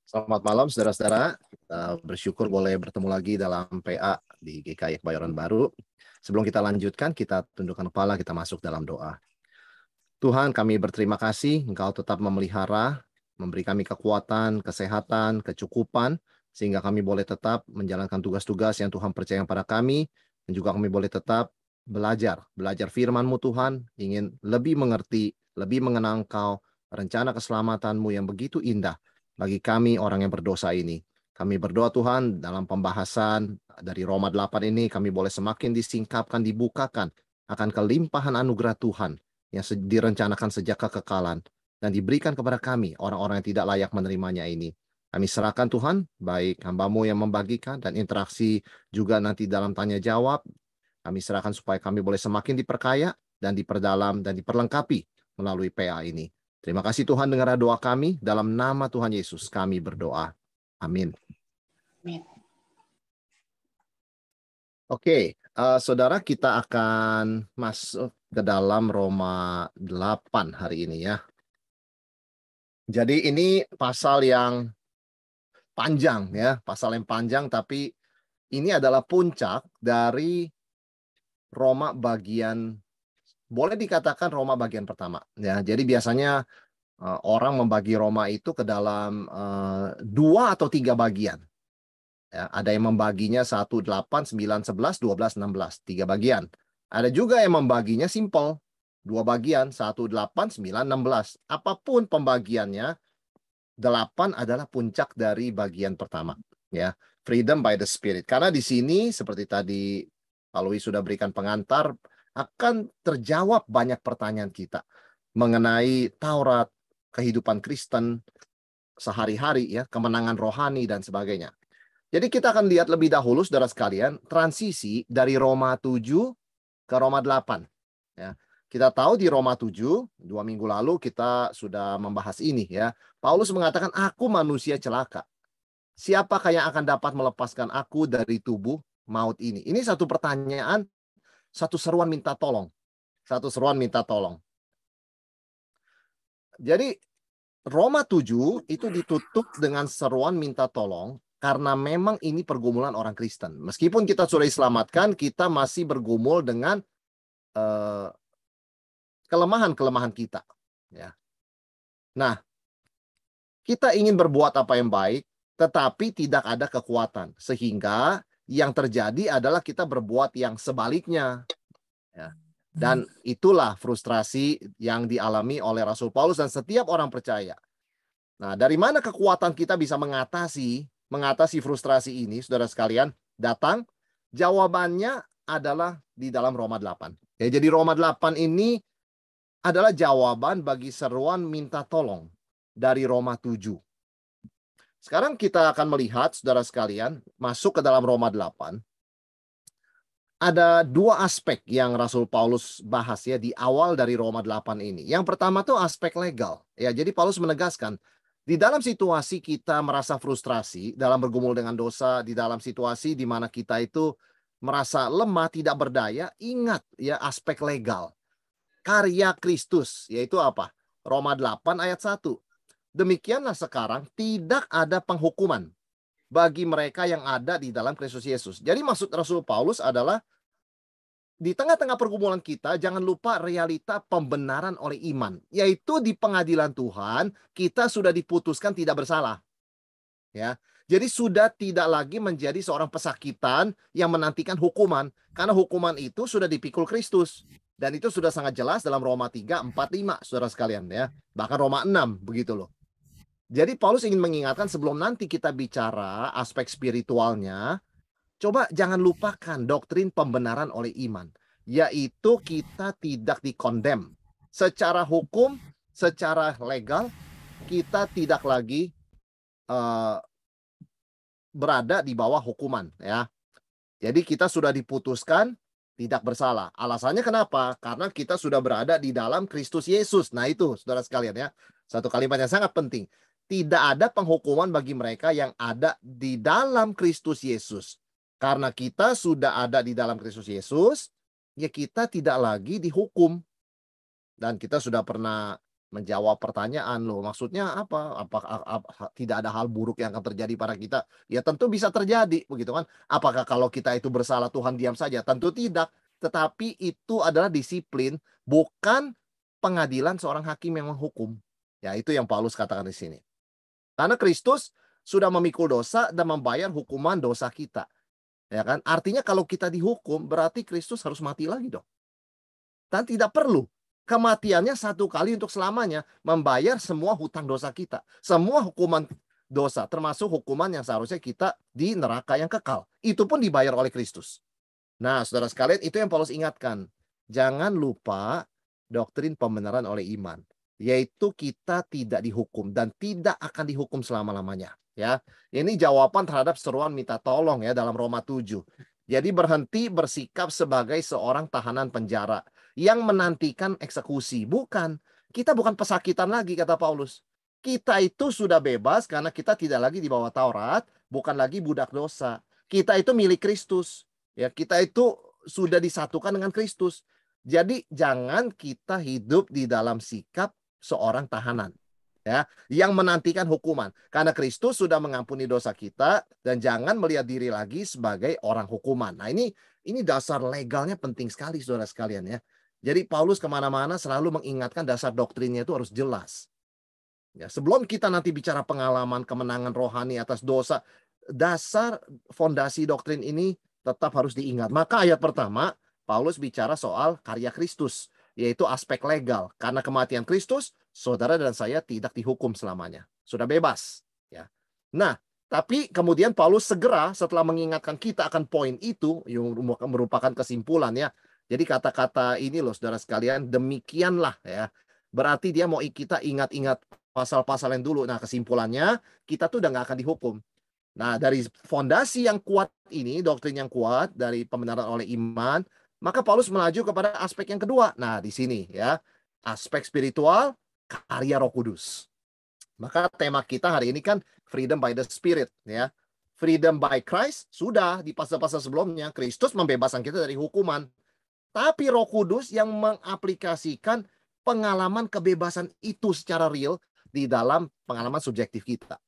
Selamat malam saudara-saudara. Kita bersyukur boleh bertemu lagi dalam PA di GKI Kebayoran Baru. Sebelum kita lanjutkan, kita tundukkan kepala, kita masuk dalam doa. Tuhan, kami berterima kasih Engkau tetap memelihara, memberi kami kekuatan, kesehatan, kecukupan, sehingga kami boleh tetap menjalankan tugas-tugas yang Tuhan percaya pada kami, dan juga kami boleh tetap belajar firman-Mu Tuhan, ingin lebih mengerti, lebih mengenal Engkau, rencana keselamatan-Mu yang begitu indah bagi kami orang yang berdosa ini. Kami berdoa Tuhan dalam pembahasan dari Roma 8 ini, kami boleh semakin disingkapkan, dibukakan akan kelimpahan anugerah Tuhan yang direncanakan sejak kekekalan dan diberikan kepada kami, orang-orang yang tidak layak menerimanya ini. Kami serahkan Tuhan, baik hamba-Mu yang membagikan dan interaksi juga nanti dalam tanya jawab. Kami serahkan supaya kami boleh semakin diperkaya dan diperdalam dan diperlengkapi melalui PA ini. Terima kasih Tuhan, dengar doa kami. Dalam nama Tuhan Yesus kami berdoa. Amin. Amin. Oke, saudara, kita akan masuk ke dalam Roma 8 hari ini ya. Jadi ini pasal yang panjang ya, pasal yang panjang, tapi ini adalah puncak dari Roma bagian, boleh dikatakan Roma bagian pertama ya. Jadi biasanya orang membagi Roma itu ke dalam 2 atau 3 bagian. Ya, ada yang membaginya 1, 8, 9, 11, 12, 16, 3 bagian. Ada juga yang membaginya simple, 2 bagian, 1, 8, 9, 16. Apapun pembagiannya, 8 adalah puncak dari bagian pertama. Ya, freedom by the Spirit. Karena di sini, seperti tadi Pak Louis sudah berikan pengantar, akan terjawab banyak pertanyaan kita mengenai Taurat, kehidupan Kristen sehari-hari, ya, kemenangan rohani, dan sebagainya. Jadi kita akan lihat lebih dahulu, saudara sekalian, transisi dari Roma 7 ke Roma 8. Ya. Kita tahu di Roma 7, 2 minggu lalu kita sudah membahas ini. Ya. Paulus mengatakan, aku manusia celaka. Siapakah yang akan dapat melepaskan aku dari tubuh maut ini? Ini satu pertanyaan, satu seruan minta tolong. Satu seruan minta tolong. Jadi Roma 7 itu ditutup dengan seruan minta tolong, karena memang ini pergumulan orang Kristen. Meskipun kita sudah diselamatkan, kita masih bergumul dengan kelemahan-kelemahan kita. Ya. Nah, kita ingin berbuat apa yang baik, tetapi tidak ada kekuatan. Sehingga yang terjadi adalah kita berbuat yang sebaliknya. Ya. Dan itulah frustrasi yang dialami oleh Rasul Paulus dan setiap orang percaya. Nah, dari mana kekuatan kita bisa mengatasi frustrasi ini, saudara sekalian? Datang, jawabannya adalah di dalam Roma 8. Ya, jadi Roma 8 ini adalah jawaban bagi seruan minta tolong dari Roma 7. Sekarang kita akan melihat, saudara sekalian, masuk ke dalam Roma 8. Ada 2 aspek yang Rasul Paulus bahas ya di awal dari Roma 8 ini. Yang pertama tuh aspek legal. Ya, jadi Paulus menegaskan, di dalam situasi kita merasa frustrasi, dalam bergumul dengan dosa, di dalam situasi di mana kita itu merasa lemah, tidak berdaya, ingat ya aspek legal. Karya Kristus, yaitu apa? Roma 8 ayat 1. Demikianlah sekarang tidak ada penghukuman bagi mereka yang ada di dalam Kristus Yesus. Jadi maksud Rasul Paulus adalah di tengah-tengah pergumulan kita, jangan lupa realita pembenaran oleh iman. Yaitu di pengadilan Tuhan, kita sudah diputuskan tidak bersalah. Ya, jadi sudah tidak lagi menjadi seorang pesakitan yang menantikan hukuman. Karena hukuman itu sudah dipikul Kristus. Dan itu sudah sangat jelas dalam Roma 3, 4, 5, saudara sekalian. Ya. Bahkan Roma 6, begitu loh. Jadi Paulus ingin mengingatkan sebelum nanti kita bicara aspek spiritualnya, coba jangan lupakan doktrin pembenaran oleh iman. Yaitu kita tidak dikondem. Secara hukum, secara legal, kita tidak lagi berada di bawah hukuman. Ya. Jadi kita sudah diputuskan tidak bersalah. Alasannya kenapa? Karena kita sudah berada di dalam Kristus Yesus. Nah itu, saudara sekalian ya. Satu kalimat yang sangat penting. Tidak ada penghukuman bagi mereka yang ada di dalam Kristus Yesus. Karena kita sudah ada di dalam Kristus Yesus, ya kita tidak lagi dihukum. Dan kita sudah pernah menjawab pertanyaan loh. Maksudnya apa? Tidak ada hal buruk yang akan terjadi pada kita? Ya tentu bisa terjadi, begitu kan? Apakah kalau kita itu bersalah Tuhan diam saja? Tentu tidak. Tetapi itu adalah disiplin, bukan pengadilan seorang hakim yang menghukum. Ya itu yang Paulus katakan di sini. Karena Kristus sudah memikul dosa dan membayar hukuman dosa kita. Ya kan? Artinya kalau kita dihukum berarti Kristus harus mati lagi dong. Dan tidak perlu. Kematiannya satu kali untuk selamanya, membayar semua hutang dosa kita. Semua hukuman dosa, termasuk hukuman yang seharusnya kita di neraka yang kekal. Itu pun dibayar oleh Kristus. Nah, saudara sekalian, itu yang Paulus ingatkan. Jangan lupa doktrin pembenaran oleh iman, yaitu kita tidak dihukum dan tidak akan dihukum selama-lamanya. Ya, ini jawaban terhadap seruan minta tolong ya dalam Roma 7. Jadi berhenti bersikap sebagai seorang tahanan penjara yang menantikan eksekusi. Bukan. Kita bukan pesakitan lagi, kata Paulus. Kita itu sudah bebas karena kita tidak lagi di bawah Taurat, bukan lagi budak dosa. Kita itu milik Kristus. Ya, kita itu sudah disatukan dengan Kristus. Jadi jangan kita hidup di dalam sikap seorang tahanan. Ya, yang menantikan hukuman. Karena Kristus sudah mengampuni dosa kita dan jangan melihat diri lagi sebagai orang hukuman. Nah, ini dasar legalnya penting sekali, saudara sekalian ya. Jadi Paulus kemana-mana selalu mengingatkan dasar doktrinnya itu harus jelas. Ya, sebelum kita nanti bicara pengalaman kemenangan rohani atas dosa, dasar fondasi doktrin ini tetap harus diingat. Maka ayat pertama, Paulus bicara soal karya Kristus, yaitu aspek legal. Karena kematian Kristus, saudara dan saya tidak dihukum selamanya. Sudah bebas. Ya. Nah, tapi kemudian Paulus segera setelah mengingatkan kita akan poin itu, yang merupakan kesimpulan ya. Jadi kata-kata ini loh, saudara sekalian, demikianlah ya. Berarti dia mau kita ingat-ingat pasal-pasal yang dulu. Nah, kesimpulannya, kita tuh udah nggak akan dihukum. Nah, dari fondasi yang kuat ini, doktrin yang kuat, dari pembenaran oleh iman, maka Paulus melaju kepada aspek yang kedua. Nah, di sini ya, aspek spiritual, karya Roh Kudus. Maka tema kita hari ini kan freedom by the Spirit ya. Freedom by Christ sudah di pasal-pasal sebelumnya, Kristus membebaskan kita dari hukuman. Tapi Roh Kudus yang mengaplikasikan pengalaman kebebasan itu secara real di dalam pengalaman subjektif kita.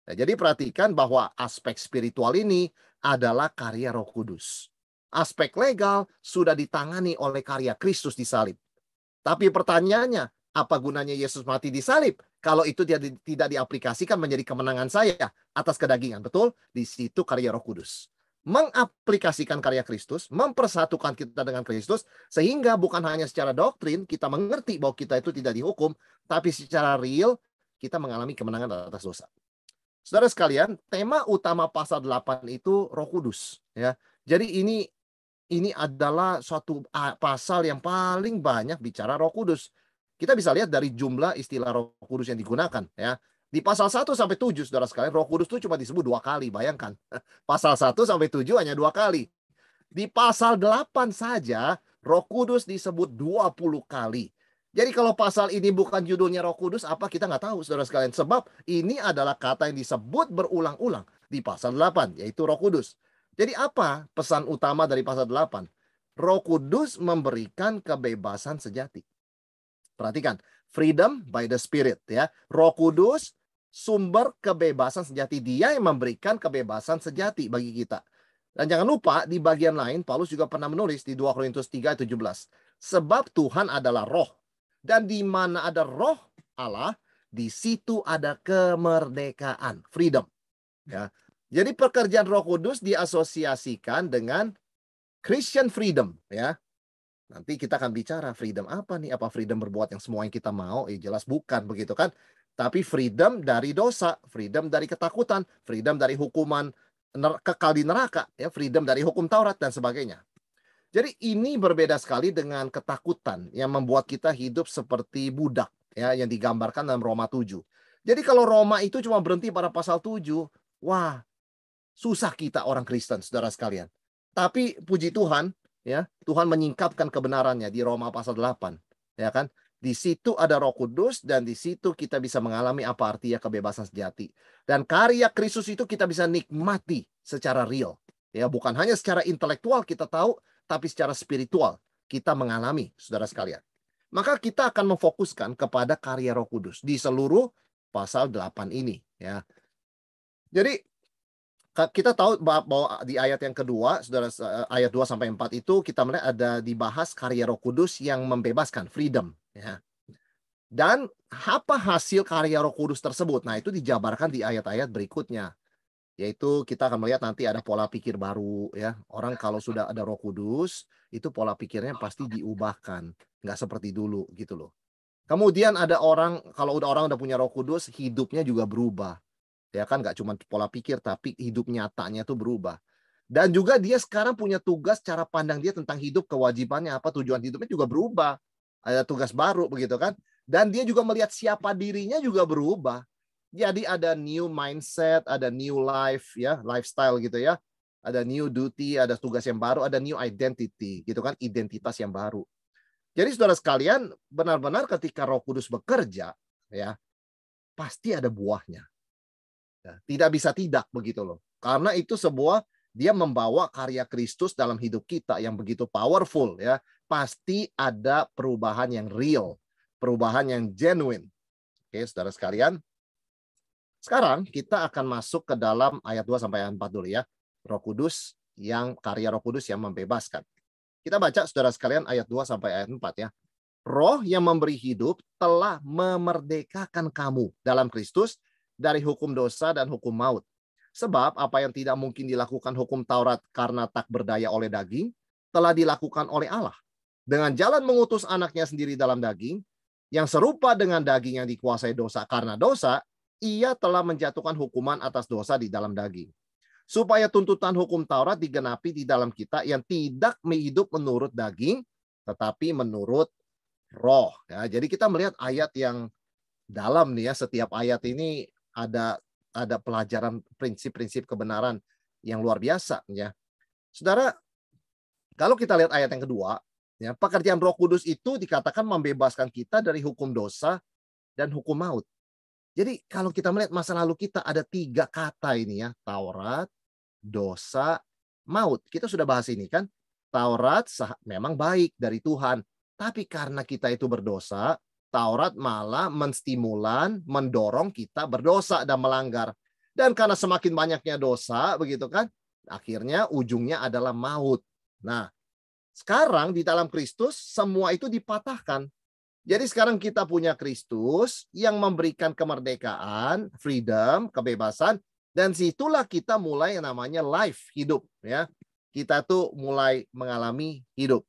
Nah, jadi perhatikan bahwa aspek spiritual ini adalah karya Roh Kudus. Aspek legal sudah ditangani oleh karya Kristus di salib. Tapi pertanyaannya, apa gunanya Yesus mati di salib kalau itu tidak diaplikasikan menjadi kemenangan saya atas kedagingan? Betul? Di situ karya Roh Kudus mengaplikasikan karya Kristus, mempersatukan kita dengan Kristus, sehingga bukan hanya secara doktrin kita mengerti bahwa kita itu tidak dihukum, tapi secara real kita mengalami kemenangan atas dosa. Saudara sekalian, tema utama pasal 8 itu Roh Kudus ya. Jadi ini adalah suatu pasal yang paling banyak bicara Roh Kudus. Kita bisa lihat dari jumlah istilah Roh Kudus yang digunakan ya. Di pasal 1 sampai 7, saudara sekalian, Roh Kudus itu cuma disebut 2 kali, bayangkan. Pasal 1 sampai 7 hanya 2 kali. Di pasal 8 saja, Roh Kudus disebut 20 kali. Jadi kalau pasal ini bukan judulnya Roh Kudus, apa kita nggak tahu, saudara sekalian. Sebab ini adalah kata yang disebut berulang-ulang di pasal 8, yaitu Roh Kudus. Jadi apa pesan utama dari pasal 8? Roh Kudus memberikan kebebasan sejati. Perhatikan, freedom by the Spirit ya. Roh Kudus sumber kebebasan sejati. Dia yang memberikan kebebasan sejati bagi kita. Dan jangan lupa di bagian lain Paulus juga pernah menulis di 2 Korintus 3:17. Sebab Tuhan adalah roh. Dan di mana ada roh Allah, di situ ada kemerdekaan, freedom. Ya. Jadi pekerjaan Roh Kudus diasosiasikan dengan Christian freedom ya. Nanti kita akan bicara freedom apa nih? Apa freedom berbuat yang semua yang kita mau? Jelas bukan begitu kan? Tapi freedom dari dosa, freedom dari ketakutan, freedom dari hukuman kekal di neraka, ya, freedom dari hukum Taurat dan sebagainya. Jadi ini berbeda sekali dengan ketakutan yang membuat kita hidup seperti budak ya, yang digambarkan dalam Roma 7. Jadi kalau Roma itu cuma berhenti pada pasal 7, wah, susah kita orang Kristen, saudara sekalian. Tapi puji Tuhan, ya, Tuhan menyingkapkan kebenarannya di Roma pasal 8, ya kan? Di situ ada Roh Kudus dan di situ kita bisa mengalami apa artinya kebebasan sejati. Dan karya Kristus itu kita bisa nikmati secara real. Ya, bukan hanya secara intelektual kita tahu, tapi secara spiritual kita mengalami, saudara sekalian. Maka kita akan memfokuskan kepada karya Roh Kudus di seluruh pasal 8 ini, ya. Jadi kita tahu bahwa di ayat yang kedua, Saudara, ayat 2 sampai 4 itu kita melihat ada dibahas karya Roh Kudus yang membebaskan, freedom, ya. Dan apa hasil karya Roh Kudus tersebut? Nah, itu dijabarkan di ayat-ayat berikutnya. Yaitu kita akan melihat nanti ada pola pikir baru, ya. Orang kalau sudah ada Roh Kudus, itu pola pikirnya pasti diubahkan, nggak seperti dulu gitu loh. Kemudian ada orang, kalau orang udah punya Roh Kudus, hidupnya juga berubah. Ya kan, nggak cuma pola pikir, tapi hidup nyatanya tuh berubah. Dan juga dia sekarang punya tugas, cara pandang dia tentang hidup, kewajibannya apa, tujuan hidupnya juga berubah. Ada tugas baru begitu kan. Dan dia juga melihat siapa dirinya juga berubah. Jadi ada new mindset, ada new life, ya, lifestyle gitu ya. Ada new duty, ada tugas yang baru, ada new identity gitu kan, identitas yang baru. Jadi saudara sekalian, benar-benar ketika Roh Kudus bekerja, ya, pasti ada buahnya. Ya, tidak bisa tidak begitu loh. Karena itu dia membawa karya Kristus dalam hidup kita yang begitu powerful, ya. Pasti ada perubahan yang real, perubahan yang genuine. Oke, saudara sekalian. Sekarang kita akan masuk ke dalam ayat 2 sampai ayat 4 dulu ya. Karya Roh Kudus yang membebaskan. Kita baca saudara sekalian ayat 2 sampai ayat 4 ya. Roh yang memberi hidup telah memerdekakan kamu dalam Kristus dari hukum dosa dan hukum maut. Sebab apa yang tidak mungkin dilakukan hukum Taurat karena tak berdaya oleh daging, telah dilakukan oleh Allah. Dengan jalan mengutus anaknya sendiri dalam daging, yang serupa dengan daging yang dikuasai dosa karena dosa, ia telah menjatuhkan hukuman atas dosa di dalam daging. Supaya tuntutan hukum Taurat digenapi di dalam kita yang tidak hidup menurut daging, tetapi menurut Roh. Ya, jadi kita melihat ayat yang dalam nih ya. Setiap ayat ini ada pelajaran prinsip-prinsip kebenaran yang luar biasa ya. Saudara, kalau kita lihat ayat yang kedua, ya, pekerjaan Roh Kudus itu dikatakan membebaskan kita dari hukum dosa dan hukum maut. Jadi kalau kita melihat masa lalu kita ada 3 kata ini ya, Taurat, dosa, maut. Kita sudah bahas ini kan. Taurat memang baik dari Tuhan. Tapi karena kita itu berdosa, Taurat malah menstimulan, mendorong kita berdosa dan melanggar. Dan karena semakin banyaknya dosa, begitu kan, akhirnya ujungnya adalah maut. Nah, sekarang di dalam Kristus semua itu dipatahkan. Jadi sekarang kita punya Kristus yang memberikan kemerdekaan, freedom, kebebasan, dan situlah kita mulai yang namanya life, hidup. Ya, kita tuh mulai mengalami hidup.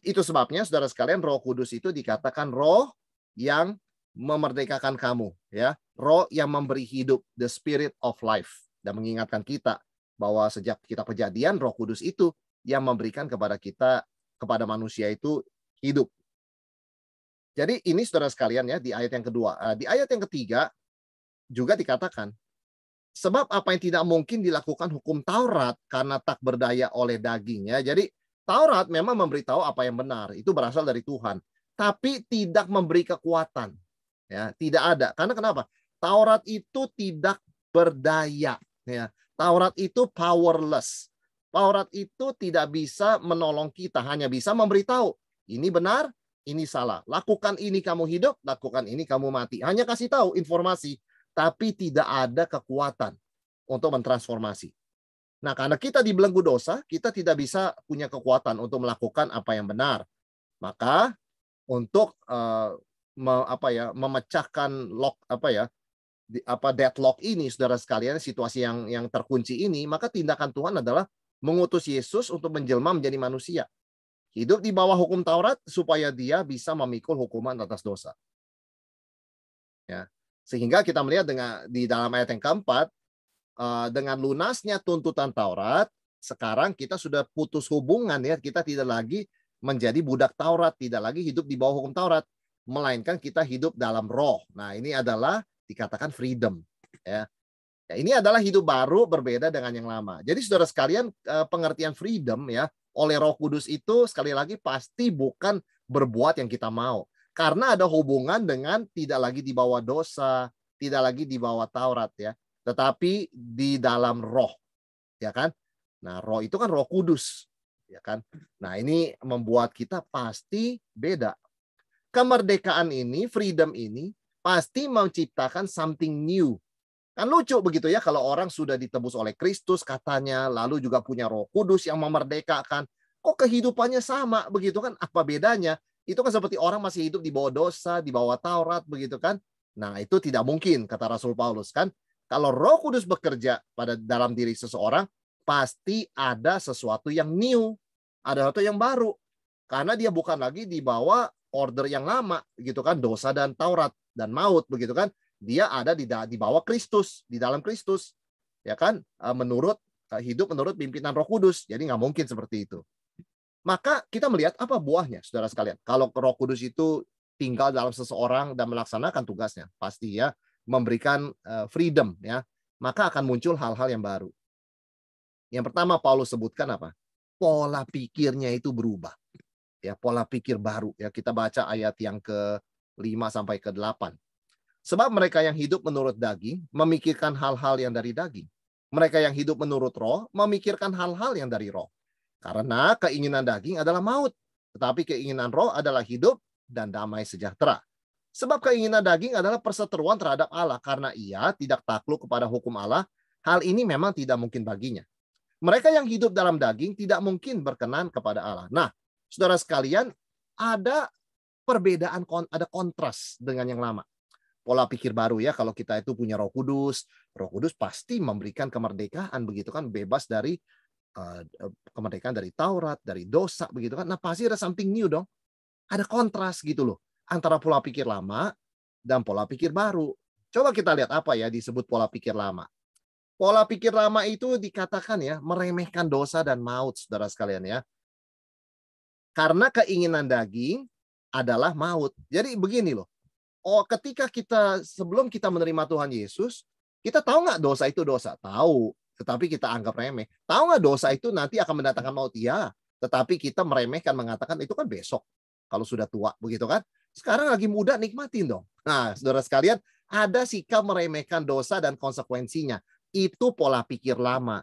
Itu sebabnya saudara sekalian Roh Kudus itu dikatakan roh yang memerdekakan kamu, ya. Roh yang memberi hidup, the spirit of life, dan mengingatkan kita bahwa sejak kita kejadian Roh Kudus itu yang memberikan kepada manusia itu hidup. Jadi ini saudara sekalian ya, di ayat yang kedua. Di ayat yang ketiga juga dikatakan, sebab apa yang tidak mungkin dilakukan hukum Taurat karena tak berdaya oleh dagingnya. Jadi Taurat memang memberitahu apa yang benar, itu berasal dari Tuhan, tapi tidak memberi kekuatan. Ya, tidak ada. Karena kenapa? Taurat itu tidak berdaya, ya. Taurat itu powerless. Taurat itu tidak bisa menolong kita, hanya bisa memberitahu ini benar, ini salah. Lakukan ini kamu hidup, lakukan ini kamu mati. Hanya kasih tahu informasi, tapi tidak ada kekuatan untuk mentransformasi. Nah, karena kita dibelenggu dosa, kita tidak bisa punya kekuatan untuk melakukan apa yang benar. Maka untuk memecahkan deadlock ini, saudara sekalian, situasi yang terkunci ini, maka tindakan Tuhan adalah mengutus Yesus untuk menjelma menjadi manusia. Hidup di bawah hukum Taurat supaya dia bisa memikul hukuman atas dosa. Ya. Sehingga kita melihat di dalam ayat yang keempat, dengan lunasnya tuntutan Taurat, sekarang kita sudah putus hubungan ya, kita tidak lagi menjadi budak Taurat, tidak lagi hidup di bawah hukum Taurat, melainkan kita hidup dalam roh. Nah, ini adalah dikatakan freedom ya. Ya, ini adalah hidup baru berbeda dengan yang lama. Jadi saudara sekalian, pengertian freedom ya oleh Roh Kudus itu sekali lagi pasti bukan berbuat yang kita mau. Karena ada hubungan dengan tidak lagi di bawah dosa, tidak lagi di bawah Taurat ya, tetapi di dalam roh. Ya kan? Nah, roh itu kan Roh Kudus, ya kan? Nah, ini membuat kita pasti beda. kemerdekaan ini, freedom ini, pasti menciptakan something new. Kan lucu begitu ya, kalau orang sudah ditebus oleh Kristus katanya, lalu juga punya Roh Kudus yang memerdekakan, kok kehidupannya sama begitu kan? Apa bedanya? Itu kan seperti orang masih hidup di bawah dosa, di bawah Taurat begitu kan? Nah, itu tidak mungkin kata Rasul Paulus kan. Kalau Roh Kudus bekerja pada dalam diri seseorang, pasti ada sesuatu yang new, ada sesuatu yang baru. Karena dia bukan lagi di bawah order yang lama gitu kan, dosa dan Taurat dan maut begitu kan. Dia ada di bawah Kristus, di dalam Kristus. Ya kan? Hidup menurut pimpinan Roh Kudus. Jadi nggak mungkin seperti itu. Maka kita melihat apa buahnya, saudara sekalian. Kalau Roh Kudus itu tinggal dalam seseorang dan melaksanakan tugasnya, pasti ya memberikan freedom ya, maka akan muncul hal-hal yang baru. Yang pertama Paulus sebutkan apa? Pola pikirnya itu berubah. Ya, pola pikir baru ya. Kita baca ayat yang ke-5 sampai ke-8. Sebab mereka yang hidup menurut daging memikirkan hal-hal yang dari daging. Mereka yang hidup menurut roh memikirkan hal-hal yang dari roh. Karena keinginan daging adalah maut, tetapi keinginan roh adalah hidup dan damai sejahtera. Sebab keinginan daging adalah perseteruan terhadap Allah, karena ia tidak takluk kepada hukum Allah. Hal ini memang tidak mungkin baginya. Mereka yang hidup dalam daging tidak mungkin berkenan kepada Allah. Nah, saudara sekalian, ada perbedaan, ada kontras dengan yang lama. Pola pikir baru ya, kalau kita itu punya Roh Kudus pasti memberikan kemerdekaan begitu kan, bebas dari kemerdekaan dari Taurat, dari dosa begitu kan. Nah, pasti ada something new dong. Ada kontras gitu loh antara pola pikir lama dan pola pikir baru. Coba kita lihat apa ya disebut pola pikir lama. Pola pikir lama itu dikatakan ya meremehkan dosa dan maut, saudara sekalian ya. Karena keinginan daging adalah maut. Jadi begini loh. Oh, ketika sebelum kita menerima Tuhan Yesus, kita tahu nggak dosa itu dosa? Tahu, tetapi kita anggap remeh. Tahu nggak dosa itu nanti akan mendatangkan maut? Ya, tetapi kita meremehkan, mengatakan itu kan besok kalau sudah tua, begitu kan? Sekarang lagi muda, nikmatin dong. Nah, saudara sekalian, ada sikap meremehkan dosa dan konsekuensinya. Itu pola pikir lama.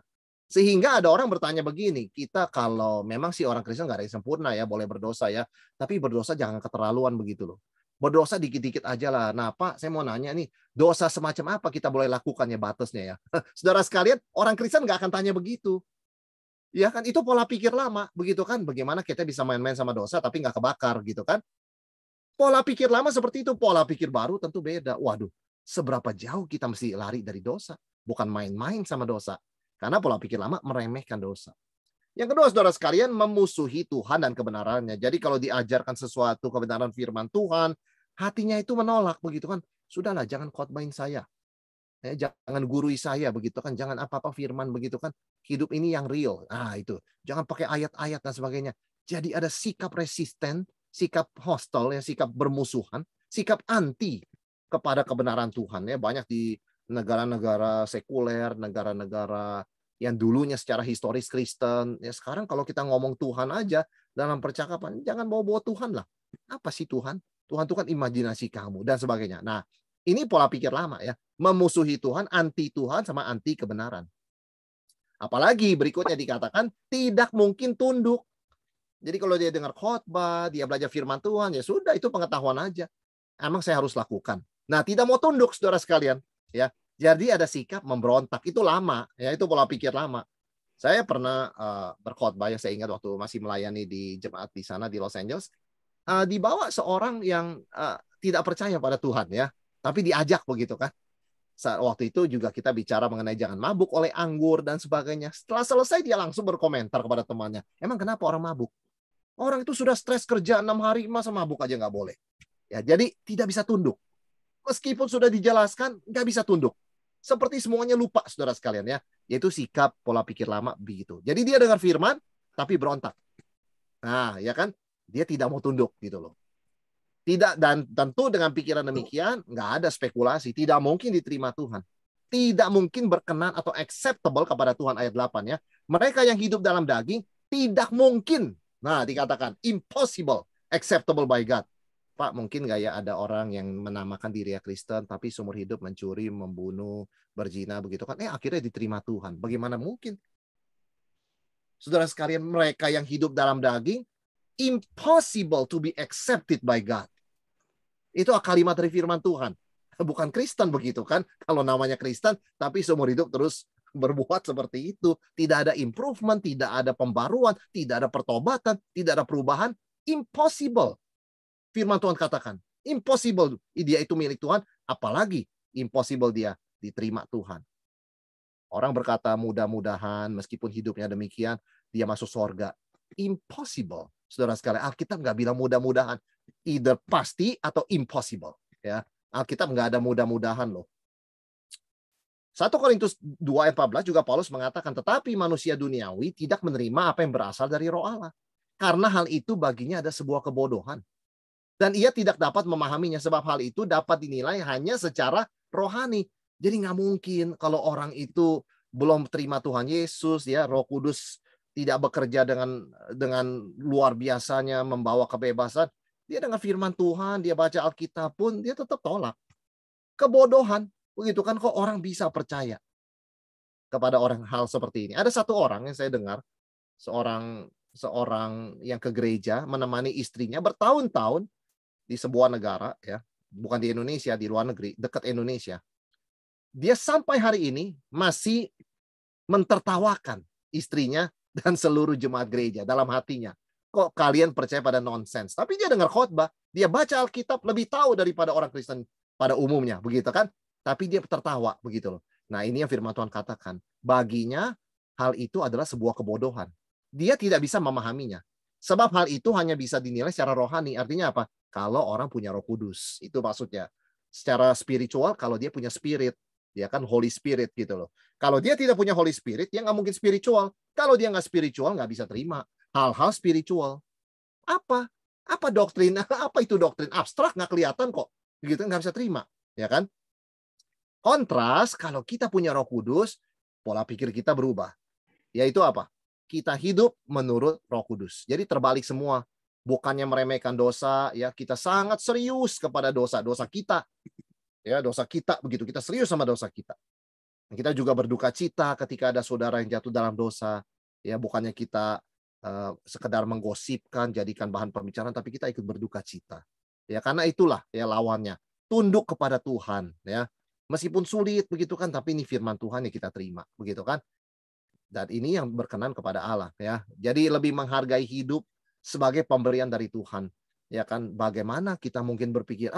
Sehingga ada orang bertanya begini, kita kalau memang sih orang Kristen nggak ada yang sempurna ya, boleh berdosa ya, tapi berdosa jangan keterlaluan begitu loh. Berdosa dikit-dikit aja lah. Nah, Pak, saya mau nanya nih, dosa semacam apa kita boleh lakukan ya batasnya ya? Saudara sekalian, orang Kristen nggak akan tanya begitu. Ya kan, itu pola pikir lama, begitu kan? Bagaimana kita bisa main-main sama dosa tapi nggak kebakar gitu kan? Pola pikir lama seperti itu, pola pikir baru tentu beda. Waduh, seberapa jauh kita mesti lari dari dosa? Bukan main-main sama dosa. Karena pola pikir lama meremehkan dosa. Yang kedua, saudara sekalian, memusuhi Tuhan dan kebenarannya. Jadi kalau diajarkan sesuatu kebenaran firman Tuhan, hatinya itu menolak begitu kan. Sudahlah, jangan khotbahin saya. Jangan gurui saya begitu kan. Jangan apa-apa firman begitu kan. Hidup ini yang real. Nah, itu. Jangan pakai ayat-ayat dan sebagainya. Jadi ada sikap resisten, sikap hostile, ya, sikap bermusuhan, sikap anti kepada kebenaran Tuhan. Ya, banyak di negara-negara sekuler, negara-negara yang dulunya secara historis Kristen, ya sekarang kalau kita ngomong Tuhan aja dalam percakapan, jangan bawa-bawa Tuhan lah. Apa sih Tuhan? Tuhan itu kan imajinasi kamu dan sebagainya. Nah, ini pola pikir lama ya, memusuhi Tuhan, anti Tuhan sama anti kebenaran. Apalagi berikutnya dikatakan tidak mungkin tunduk. Jadi kalau dia dengar khotbah, dia belajar firman Tuhan, ya sudah itu pengetahuan aja. Emang saya harus lakukan. Nah, tidak mau tunduk, saudara sekalian. Ya, jadi ada sikap memberontak, itu lama, ya itu pola pikir lama. Saya pernah berkhotbah, ya saya ingat waktu masih melayani di jemaat di sana di Los Angeles, dibawa seorang yang tidak percaya pada Tuhan ya, tapi diajak begitu kan. Waktu itu juga kita bicara mengenai jangan mabuk oleh anggur dan sebagainya. Setelah selesai dia langsung berkomentar kepada temannya, emang kenapa orang mabuk? Orang itu sudah stres kerja 6 hari, masa mabuk aja nggak boleh. Ya, jadi tidak bisa tunduk. Meskipun sudah dijelaskan, nggak bisa tunduk. Seperti semuanya lupa, saudara sekalian ya. Yaitu sikap pola pikir lama begitu. Jadi dia dengar firman, tapi berontak. Nah, ya kan? Dia tidak mau tunduk gitu loh. Tidak, dan tentu dengan pikiran demikian, nggak ada spekulasi. Tidak mungkin diterima Tuhan. Tidak mungkin berkenan atau acceptable kepada Tuhan ayat 8 ya. Mereka yang hidup dalam daging, tidak mungkin. Nah, dikatakan impossible, acceptable by God. Pak, mungkin nggak ya ada orang yang menamakan dirinya Kristen, tapi seumur hidup mencuri, membunuh, berzina, begitu kan. Akhirnya diterima Tuhan. Bagaimana mungkin? Saudara sekalian, mereka yang hidup dalam daging, impossible to be accepted by God. Itu kalimat dari firman Tuhan. Bukan Kristen begitu kan? Kalau namanya Kristen, tapi seumur hidup terus berbuat seperti itu. Tidak ada improvement, tidak ada pembaruan, tidak ada pertobatan, tidak ada perubahan. Impossible. Firman Tuhan katakan, impossible dia itu milik Tuhan, apalagi impossible dia diterima Tuhan. Orang berkata mudah-mudahan meskipun hidupnya demikian, dia masuk surga. Impossible. Saudara sekalian, Alkitab nggak bilang mudah-mudahan. Either pasti atau impossible. Ya, Alkitab nggak ada mudah-mudahan loh. 1 Korintus 2 ayat 14 juga Paulus mengatakan, tetapi manusia duniawi tidak menerima apa yang berasal dari roh Allah. Karena hal itu baginya ada sebuah kebodohan. Dan ia tidak dapat memahaminya sebab hal itu dapat dinilai hanya secara rohani. Jadi nggak mungkin kalau orang itu belum terima Tuhan Yesus, ya Roh Kudus tidak bekerja dengan luar biasanya membawa kebebasan. Dia dengan firman Tuhan, dia baca Alkitab pun dia tetap tolak. Kebodohan, begitu kan kok orang bisa percaya kepada orang hal seperti ini. Ada satu orang yang saya dengar, seorang yang ke gereja menemani istrinya bertahun-tahun di sebuah negara, ya, bukan di Indonesia, di luar negeri, dekat Indonesia. Dia sampai hari ini masih mentertawakan istrinya dan seluruh jemaat gereja dalam hatinya. Kok kalian percaya pada nonsens? Tapi dia dengar khotbah, dia baca Alkitab lebih tahu daripada orang Kristen pada umumnya, begitu kan? Tapi dia tertawa, begitu loh. Nah, ini yang firman Tuhan katakan. Baginya hal itu adalah sebuah kebodohan. Dia tidak bisa memahaminya. Sebab hal itu hanya bisa dinilai secara rohani. Artinya apa? Kalau orang punya Roh Kudus. Itu maksudnya. Secara spiritual, kalau dia punya spirit. Dia kan Holy Spirit gitu loh. Kalau dia tidak punya Holy Spirit, dia nggak mungkin spiritual. Kalau dia nggak spiritual, nggak bisa terima hal-hal spiritual. Apa? Apa doktrin? Apa itu doktrin? Abstrak, nggak kelihatan kok. Begitu nggak bisa terima. Ya kan? Kontras, kalau kita punya Roh Kudus, pola pikir kita berubah. Yaitu apa? Kita hidup menurut Roh Kudus. Jadi terbalik semua. Bukannya meremehkan dosa, ya kita sangat serius kepada dosa kita. Ya, dosa kita begitu, kita serius sama dosa kita. Kita juga berduka cita ketika ada saudara yang jatuh dalam dosa. Ya, bukannya kita sekedar menggosipkan, jadikan bahan pembicaraan, tapi kita ikut berduka cita. Ya, karena itulah ya lawannya. Tunduk kepada Tuhan, ya. Meskipun sulit begitu kan, tapi ini firman Tuhan yang kita terima, begitu kan? Dan ini yang berkenan kepada Allah, ya. Jadi lebih menghargai hidup sebagai pemberian dari Tuhan. Ya kan, bagaimana kita mungkin berpikir,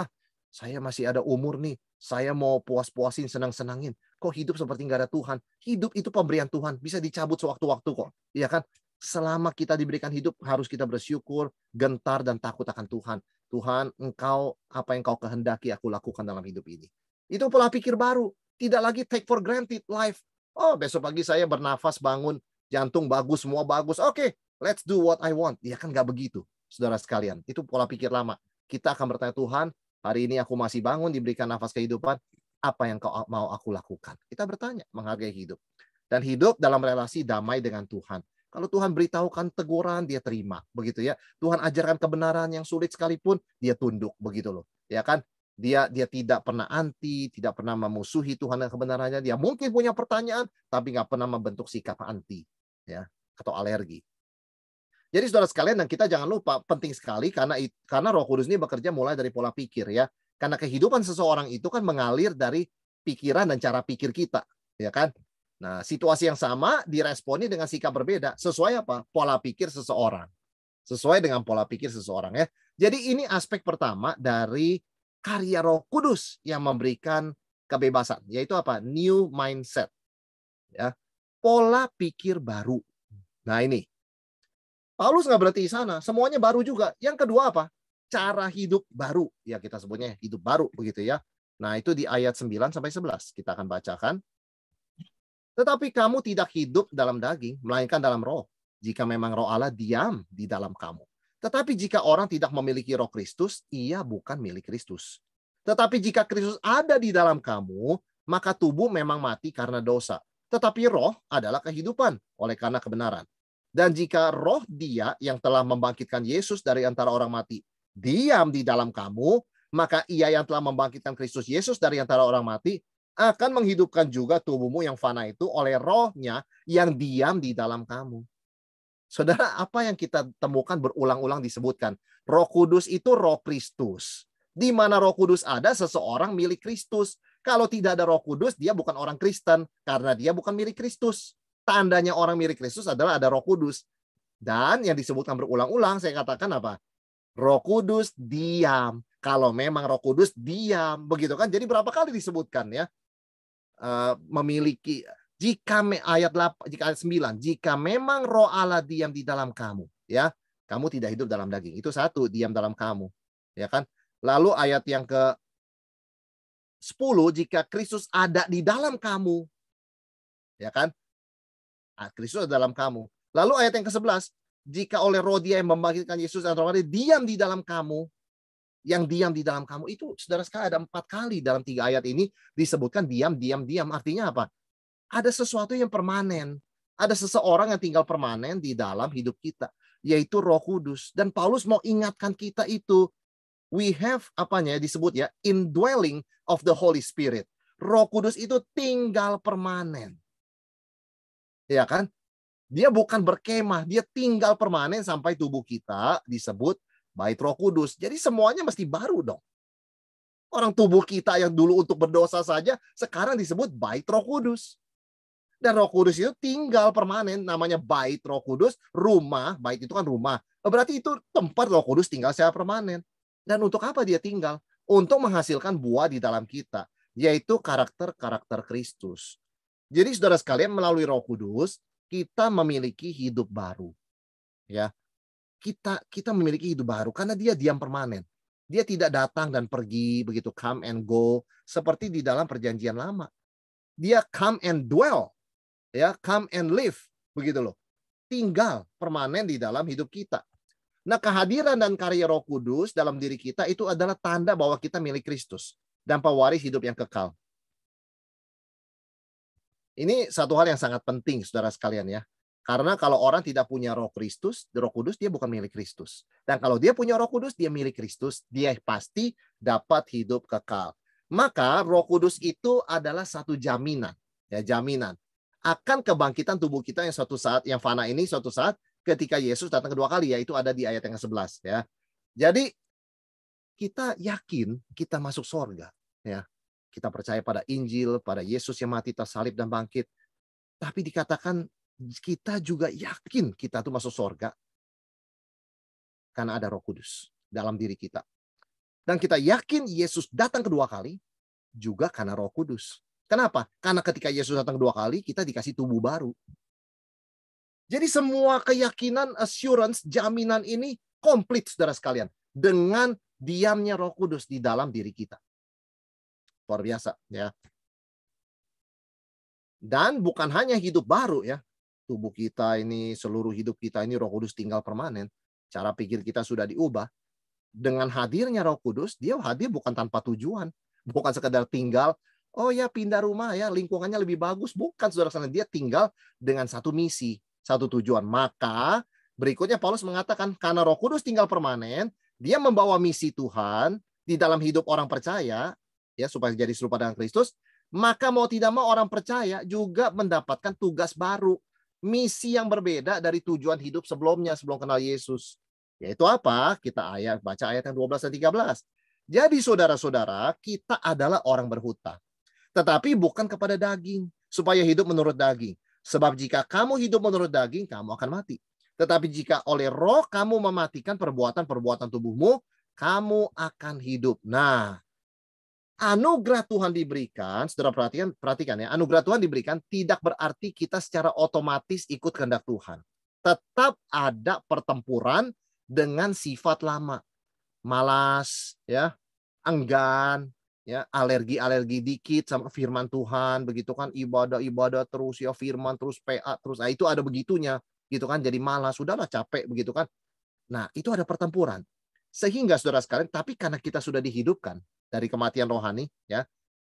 saya masih ada umur nih, saya mau puas-puasin, senang-senangin. Kok hidup seperti nggak ada Tuhan? Hidup itu pemberian Tuhan, bisa dicabut sewaktu-waktu kok. Ya kan? Selama kita diberikan hidup, harus kita bersyukur, gentar, dan takut akan Tuhan. Tuhan, Engkau, apa yang Kau kehendaki aku lakukan dalam hidup ini. Itu pola pikir baru. Tidak lagi take for granted life. Oh, besok pagi saya bernafas, bangun, jantung bagus, semua bagus. Oke, let's do what I want. Ya kan nggak begitu, saudara sekalian. Itu pola pikir lama. Kita akan bertanya, Tuhan, hari ini aku masih bangun, diberikan nafas kehidupan. Apa yang Kau mau aku lakukan? Kita bertanya, menghargai hidup. Dan hidup dalam relasi damai dengan Tuhan. Kalau Tuhan beritahukan teguran, dia terima. Begitu ya. Tuhan ajarkan kebenaran yang sulit sekalipun, dia tunduk. Begitu loh. Ya kan? Dia tidak pernah anti, tidak pernah memusuhi Tuhan dan kebenarannya. Dia mungkin punya pertanyaan, tapi nggak pernah membentuk sikap anti, ya, atau alergi. Jadi saudara sekalian, dan kita jangan lupa penting sekali karena Roh Kudus ini bekerja mulai dari pola pikir, ya. Karena kehidupan seseorang itu kan mengalir dari pikiran dan cara pikir kita, ya kan? Nah, situasi yang sama diresponi dengan sikap berbeda sesuai apa? Pola pikir seseorang. Sesuai dengan pola pikir seseorang, ya. Jadi ini aspek pertama dari karya Roh Kudus yang memberikan kebebasan, yaitu apa? New mindset, ya, pola pikir baru. Nah ini, Paulus nggak berhenti di sana, semuanya baru juga. Yang kedua apa? Cara hidup baru, ya kita sebutnya hidup baru, begitu ya. Nah itu di ayat 9-11 kita akan bacakan. Tetapi kamu tidak hidup dalam daging, melainkan dalam roh. Jika memang roh Allah diam di dalam kamu. Tetapi jika orang tidak memiliki roh Kristus, ia bukan milik Kristus. Tetapi jika Kristus ada di dalam kamu, maka tubuh memang mati karena dosa. Tetapi roh adalah kehidupan oleh karena kebenaran. Dan jika roh Dia yang telah membangkitkan Yesus dari antara orang mati diam di dalam kamu, maka Ia yang telah membangkitkan Kristus Yesus dari antara orang mati akan menghidupkan juga tubuhmu yang fana itu oleh rohnya yang diam di dalam kamu. Saudara, apa yang kita temukan berulang-ulang disebutkan? Roh Kudus itu roh Kristus. Di mana Roh Kudus ada, seseorang milik Kristus. Kalau tidak ada Roh Kudus, dia bukan orang Kristen karena dia bukan milik Kristus. Tandanya orang milik Kristus adalah ada Roh Kudus. Dan yang disebutkan berulang-ulang, saya katakan apa? Roh Kudus diam. Kalau memang Roh Kudus diam, begitu kan? Jadi berapa kali disebutkan ya? Memiliki ayat 8, jika ayat 9, jika memang Roh Allah diam di dalam kamu, ya, kamu tidak hidup dalam daging. Itu satu, diam dalam kamu, ya kan? Lalu ayat yang ke 10, jika Kristus ada di dalam kamu, ya kan? Kristus ada dalam kamu. Lalu ayat yang ke-11, jika oleh Roh Dia yang membangkitkan Yesus dan Roh diam di dalam kamu, yang diam di dalam kamu itu, saudara sekalian, ada 4 kali dalam 3 ayat ini disebutkan diam, diam, diam. Artinya apa? Ada sesuatu yang permanen. Ada seseorang yang tinggal permanen di dalam hidup kita, yaitu Roh Kudus. Dan Paulus mau ingatkan kita itu. We have disebut ya, indwelling of the Holy Spirit. Roh Kudus itu tinggal permanen. Ya kan? Dia bukan berkemah, dia tinggal permanen sampai tubuh kita disebut bait Roh Kudus. Jadi semuanya mesti baru dong. Orang tubuh kita yang dulu untuk berdosa saja sekarang disebut bait Roh Kudus. Dan Roh Kudus itu tinggal permanen, namanya bait Roh Kudus, rumah, bait itu kan rumah. Berarti itu tempat Roh Kudus tinggal secara permanen. Dan untuk apa dia tinggal? Untuk menghasilkan buah di dalam kita, yaitu karakter-karakter Kristus. Jadi saudara sekalian, melalui Roh Kudus kita memiliki hidup baru. Ya. Kita memiliki hidup baru karena dia diam permanen. Dia tidak datang dan pergi begitu, come and go seperti di dalam perjanjian lama. Dia come and dwell, ya, come and live, begitu loh. Tinggal permanen di dalam hidup kita. Nah, kehadiran dan karya Roh Kudus dalam diri kita itu adalah tanda bahwa kita milik Kristus dan pewaris hidup yang kekal. Ini satu hal yang sangat penting, saudara sekalian ya. Karena kalau orang tidak punya Roh Kristus, Roh Kudus, dia bukan milik Kristus. Dan kalau dia punya Roh Kudus, dia milik Kristus, dia pasti dapat hidup kekal. Maka Roh Kudus itu adalah satu jaminan, ya, jaminan akan kebangkitan tubuh kita yang suatu saat, yang fana ini suatu saat ketika Yesus datang kedua kali, yaitu ada di ayat yang ke-11 ya. Jadi kita yakin kita masuk surga ya. Kita percaya pada Injil, pada Yesus yang mati, tersalib dan bangkit. Tapi dikatakan kita juga yakin kita tuh masuk surga karena ada Roh Kudus dalam diri kita. Dan kita yakin Yesus datang kedua kali juga karena Roh Kudus. Kenapa? Karena ketika Yesus datang kedua kali, kita dikasih tubuh baru. Jadi semua keyakinan, assurance, jaminan ini komplit, saudara sekalian, dengan diamnya Roh Kudus di dalam diri kita. Luar biasa ya. Dan bukan hanya hidup baru ya. Tubuh kita ini, seluruh hidup kita ini Roh Kudus tinggal permanen. Cara pikir kita sudah diubah. Dengan hadirnya Roh Kudus, dia hadir bukan tanpa tujuan. Bukan sekedar tinggal, oh ya pindah rumah ya, lingkungannya lebih bagus. Bukan, saudara-saudara, dia tinggal dengan satu misi, satu tujuan. Maka berikutnya Paulus mengatakan karena Roh Kudus tinggal permanen, dia membawa misi Tuhan di dalam hidup orang percaya, ya, supaya jadi serupa dengan Kristus. Maka mau tidak mau orang percaya juga mendapatkan tugas baru, misi yang berbeda dari tujuan hidup sebelumnya, sebelum kenal Yesus. Yaitu apa? Kita baca ayat yang 12 dan 13. Jadi saudara-saudara, kita adalah orang berhutang. Tetapi bukan kepada daging, supaya hidup menurut daging. Sebab jika kamu hidup menurut daging, kamu akan mati. Tetapi jika oleh Roh kamu mematikan perbuatan-perbuatan tubuhmu, kamu akan hidup. Nah, anugerah Tuhan diberikan, saudara perhatikan ya, anugerah Tuhan diberikan tidak berarti kita secara otomatis ikut kehendak Tuhan. Tetap ada pertempuran dengan sifat lama. Malas, ya, enggan, ya, alergi dikit sama firman Tuhan, begitu kan, ibadah terus ya, firman terus, PA terus. Nah, itu ada begitunya, gitu kan, jadi malas, sudahlah capek begitu kan. Nah, itu ada pertempuran. Sehingga saudara sekalian, tapi karena kita sudah dihidupkan dari kematian rohani, ya,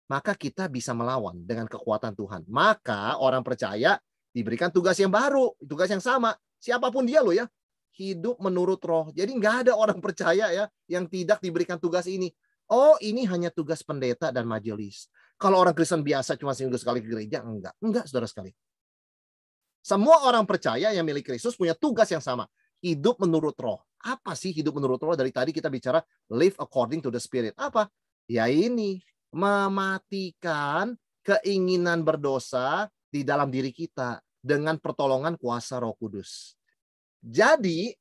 maka kita bisa melawan dengan kekuatan Tuhan. Maka orang percaya diberikan tugas yang baru, tugas yang sama, siapapun dia loh ya, hidup menurut Roh. Jadi nggak ada orang percaya ya yang tidak diberikan tugas ini. Oh, ini hanya tugas pendeta dan majelis. Kalau orang Kristen biasa cuma seminggu sekali ke gereja, enggak, saudara sekali. Semua orang percaya yang milik Kristus punya tugas yang sama, hidup menurut Roh. Apa sih hidup menurut roh? Dari tadi kita bicara live according to the Spirit. Apa? Ya ini, mematikan keinginan berdosa di dalam diri kita dengan pertolongan kuasa Roh Kudus. Jadi,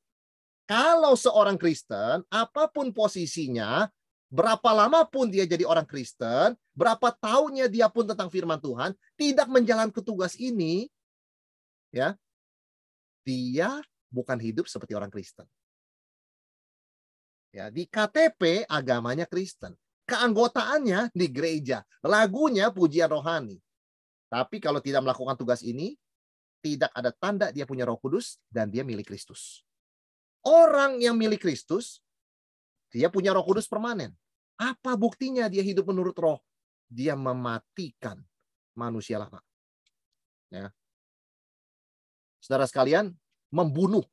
kalau seorang Kristen, apapun posisinya, berapa lama pun dia jadi orang Kristen, berapa tahunnya dia pun tentang firman Tuhan, tidak menjalankan tugas ini, ya, dia bukan hidup seperti orang Kristen. Ya, di KTP agamanya Kristen, keanggotaannya di gereja, lagunya pujian rohani. Tapi kalau tidak melakukan tugas ini, tidak ada tanda dia punya Roh Kudus dan dia milik Kristus. Orang yang milik Kristus, dia punya Roh Kudus permanen. Apa buktinya dia hidup menurut roh? Dia mematikan manusia lama. Ya. Saudara sekalian, membunuh,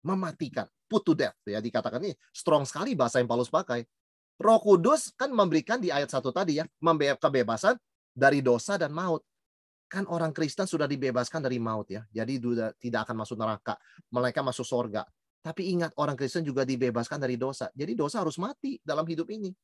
mematikan, put to death. Ya, dikatakan ini strong sekali bahasa yang Paulus pakai. Roh Kudus kan memberikan di ayat 1 tadi ya, kebebasan dari dosa dan maut. Kan orang Kristen sudah dibebaskan dari maut ya. Jadi tidak akan masuk neraka. Mereka masuk surga. Tapi ingat, orang Kristen juga dibebaskan dari dosa. Jadi dosa harus mati dalam hidup ini.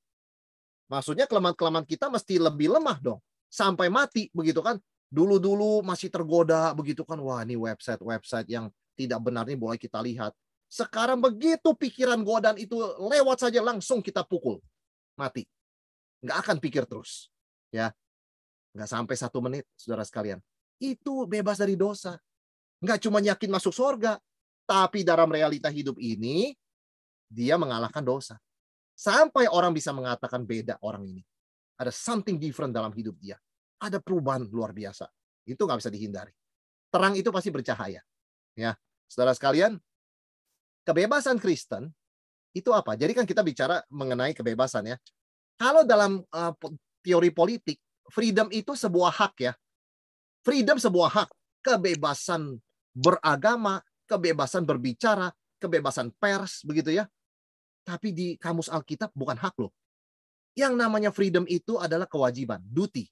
Maksudnya kelemahan-kelemahan kita mesti lebih lemah dong. Sampai mati begitu kan. Dulu-dulu masih tergoda begitu kan. Wah, ini website yang tidak benar ini boleh kita lihat. Sekarang begitu pikiran godaan itu lewat saja langsung kita pukul. Mati. Nggak akan pikir terus. Ya. Nggak sampai 1 menit, saudara sekalian. Itu bebas dari dosa. Nggak cuma yakin masuk surga. Tapi dalam realita hidup ini, dia mengalahkan dosa. Sampai orang bisa mengatakan beda orang ini. Ada something different dalam hidup dia. Ada perubahan luar biasa. Itu nggak bisa dihindari. Terang itu pasti bercahaya. Ya, saudara sekalian, kebebasan Kristen itu apa? Jadi kan kita bicara mengenai kebebasan ya. Kalau dalam teori politik, freedom itu sebuah hak ya. Freedom sebuah hak. Kebebasan beragama, kebebasan berbicara, kebebasan pers, begitu ya. Tapi di kamus Alkitab bukan hak loh. Yang namanya freedom itu adalah kewajiban, duty.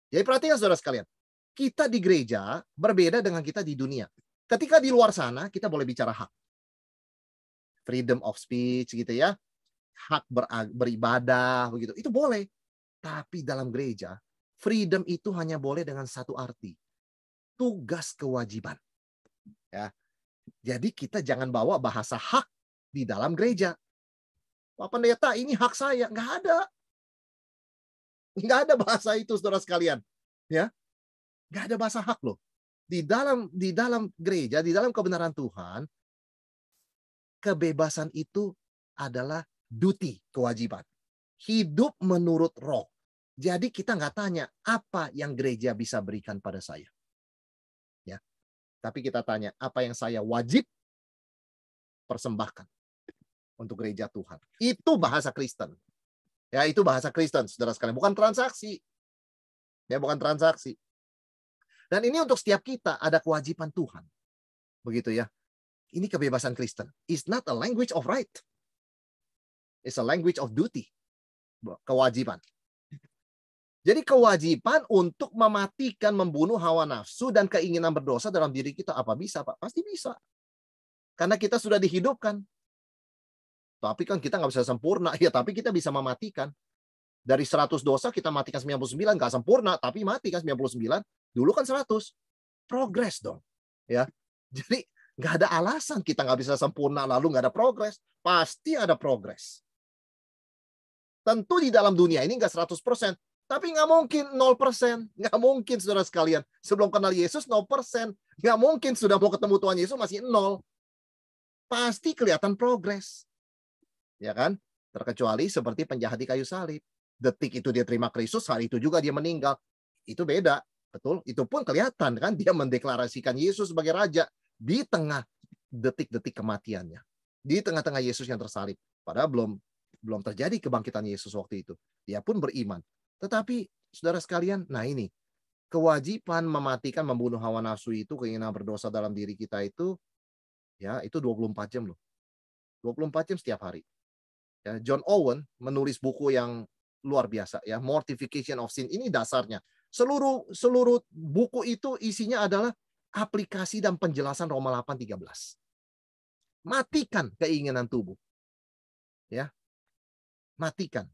Jadi perhatikan saudara sekalian. Kita di gereja berbeda dengan kita di dunia. Ketika di luar sana, kita boleh bicara hak. Freedom of speech gitu ya. Hak beribadah, begitu. Itu boleh. Tapi dalam gereja, freedom itu hanya boleh dengan satu arti. Tugas kewajiban. Ya. Jadi kita jangan bawa bahasa hak di dalam gereja. Pak Pendeta, ini hak saya. Nggak ada. Nggak ada bahasa itu, saudara sekalian. Ya, nggak ada bahasa hak loh. Di dalam gereja, di dalam kebenaran Tuhan, kebebasan itu adalah duty, kewajiban. Hidup menurut roh. Jadi kita nggak tanya apa yang gereja bisa berikan pada saya. Ya, tapi kita tanya apa yang saya wajib persembahkan untuk gereja Tuhan. Itu bahasa Kristen. Ya, itu bahasa Kristen, saudara sekalian. Bukan transaksi. Ya, bukan transaksi. Dan ini untuk setiap kita ada kewajiban Tuhan. Begitu ya. Ini kebebasan Kristen. It's not a language of right. It's a language of duty. Kewajiban. Jadi kewajiban untuk mematikan, membunuh hawa nafsu dan keinginan berdosa dalam diri kita. Apa bisa, Pak? Pasti bisa. Karena kita sudah dihidupkan. Tapi kan kita nggak bisa sempurna. Ya, tapi kita bisa mematikan. Dari 100 dosa kita matikan 99. Nggak sempurna, tapi mati kan 99. Dulu kan 100. Progres dong. Ya. Jadi nggak ada alasan kita nggak bisa sempurna lalu nggak ada progres. Pasti ada progres. Tentu di dalam dunia ini nggak 100%. Tapi nggak mungkin 0%. Nggak mungkin, saudara sekalian. Sebelum kenal Yesus 0%. Nggak mungkin sudah mau ketemu Tuhan Yesus masih 0. Pasti kelihatan progres. Ya kan? Terkecuali seperti penjahat di kayu salib. Detik itu dia terima Kristus, hari itu juga dia meninggal. Itu beda. Betul? Itu pun kelihatan kan. Dia mendeklarasikan Yesus sebagai Raja. Di tengah detik-detik kematiannya. Di tengah-tengah Yesus yang tersalib. Padahal belum terjadi kebangkitan Yesus waktu itu. Dia pun beriman. Tetapi saudara sekalian, nah ini. Kewajiban mematikan, membunuh hawa nafsu itu, keinginan berdosa dalam diri kita itu, ya itu 24 jam loh. 24 jam setiap hari. Ya, John Owen menulis buku yang luar biasa ya, Mortification of Sin. Ini dasarnya. Seluruh buku itu isinya adalah aplikasi dan penjelasan Roma 8:13. Matikan keinginan tubuh. Ya, matikan.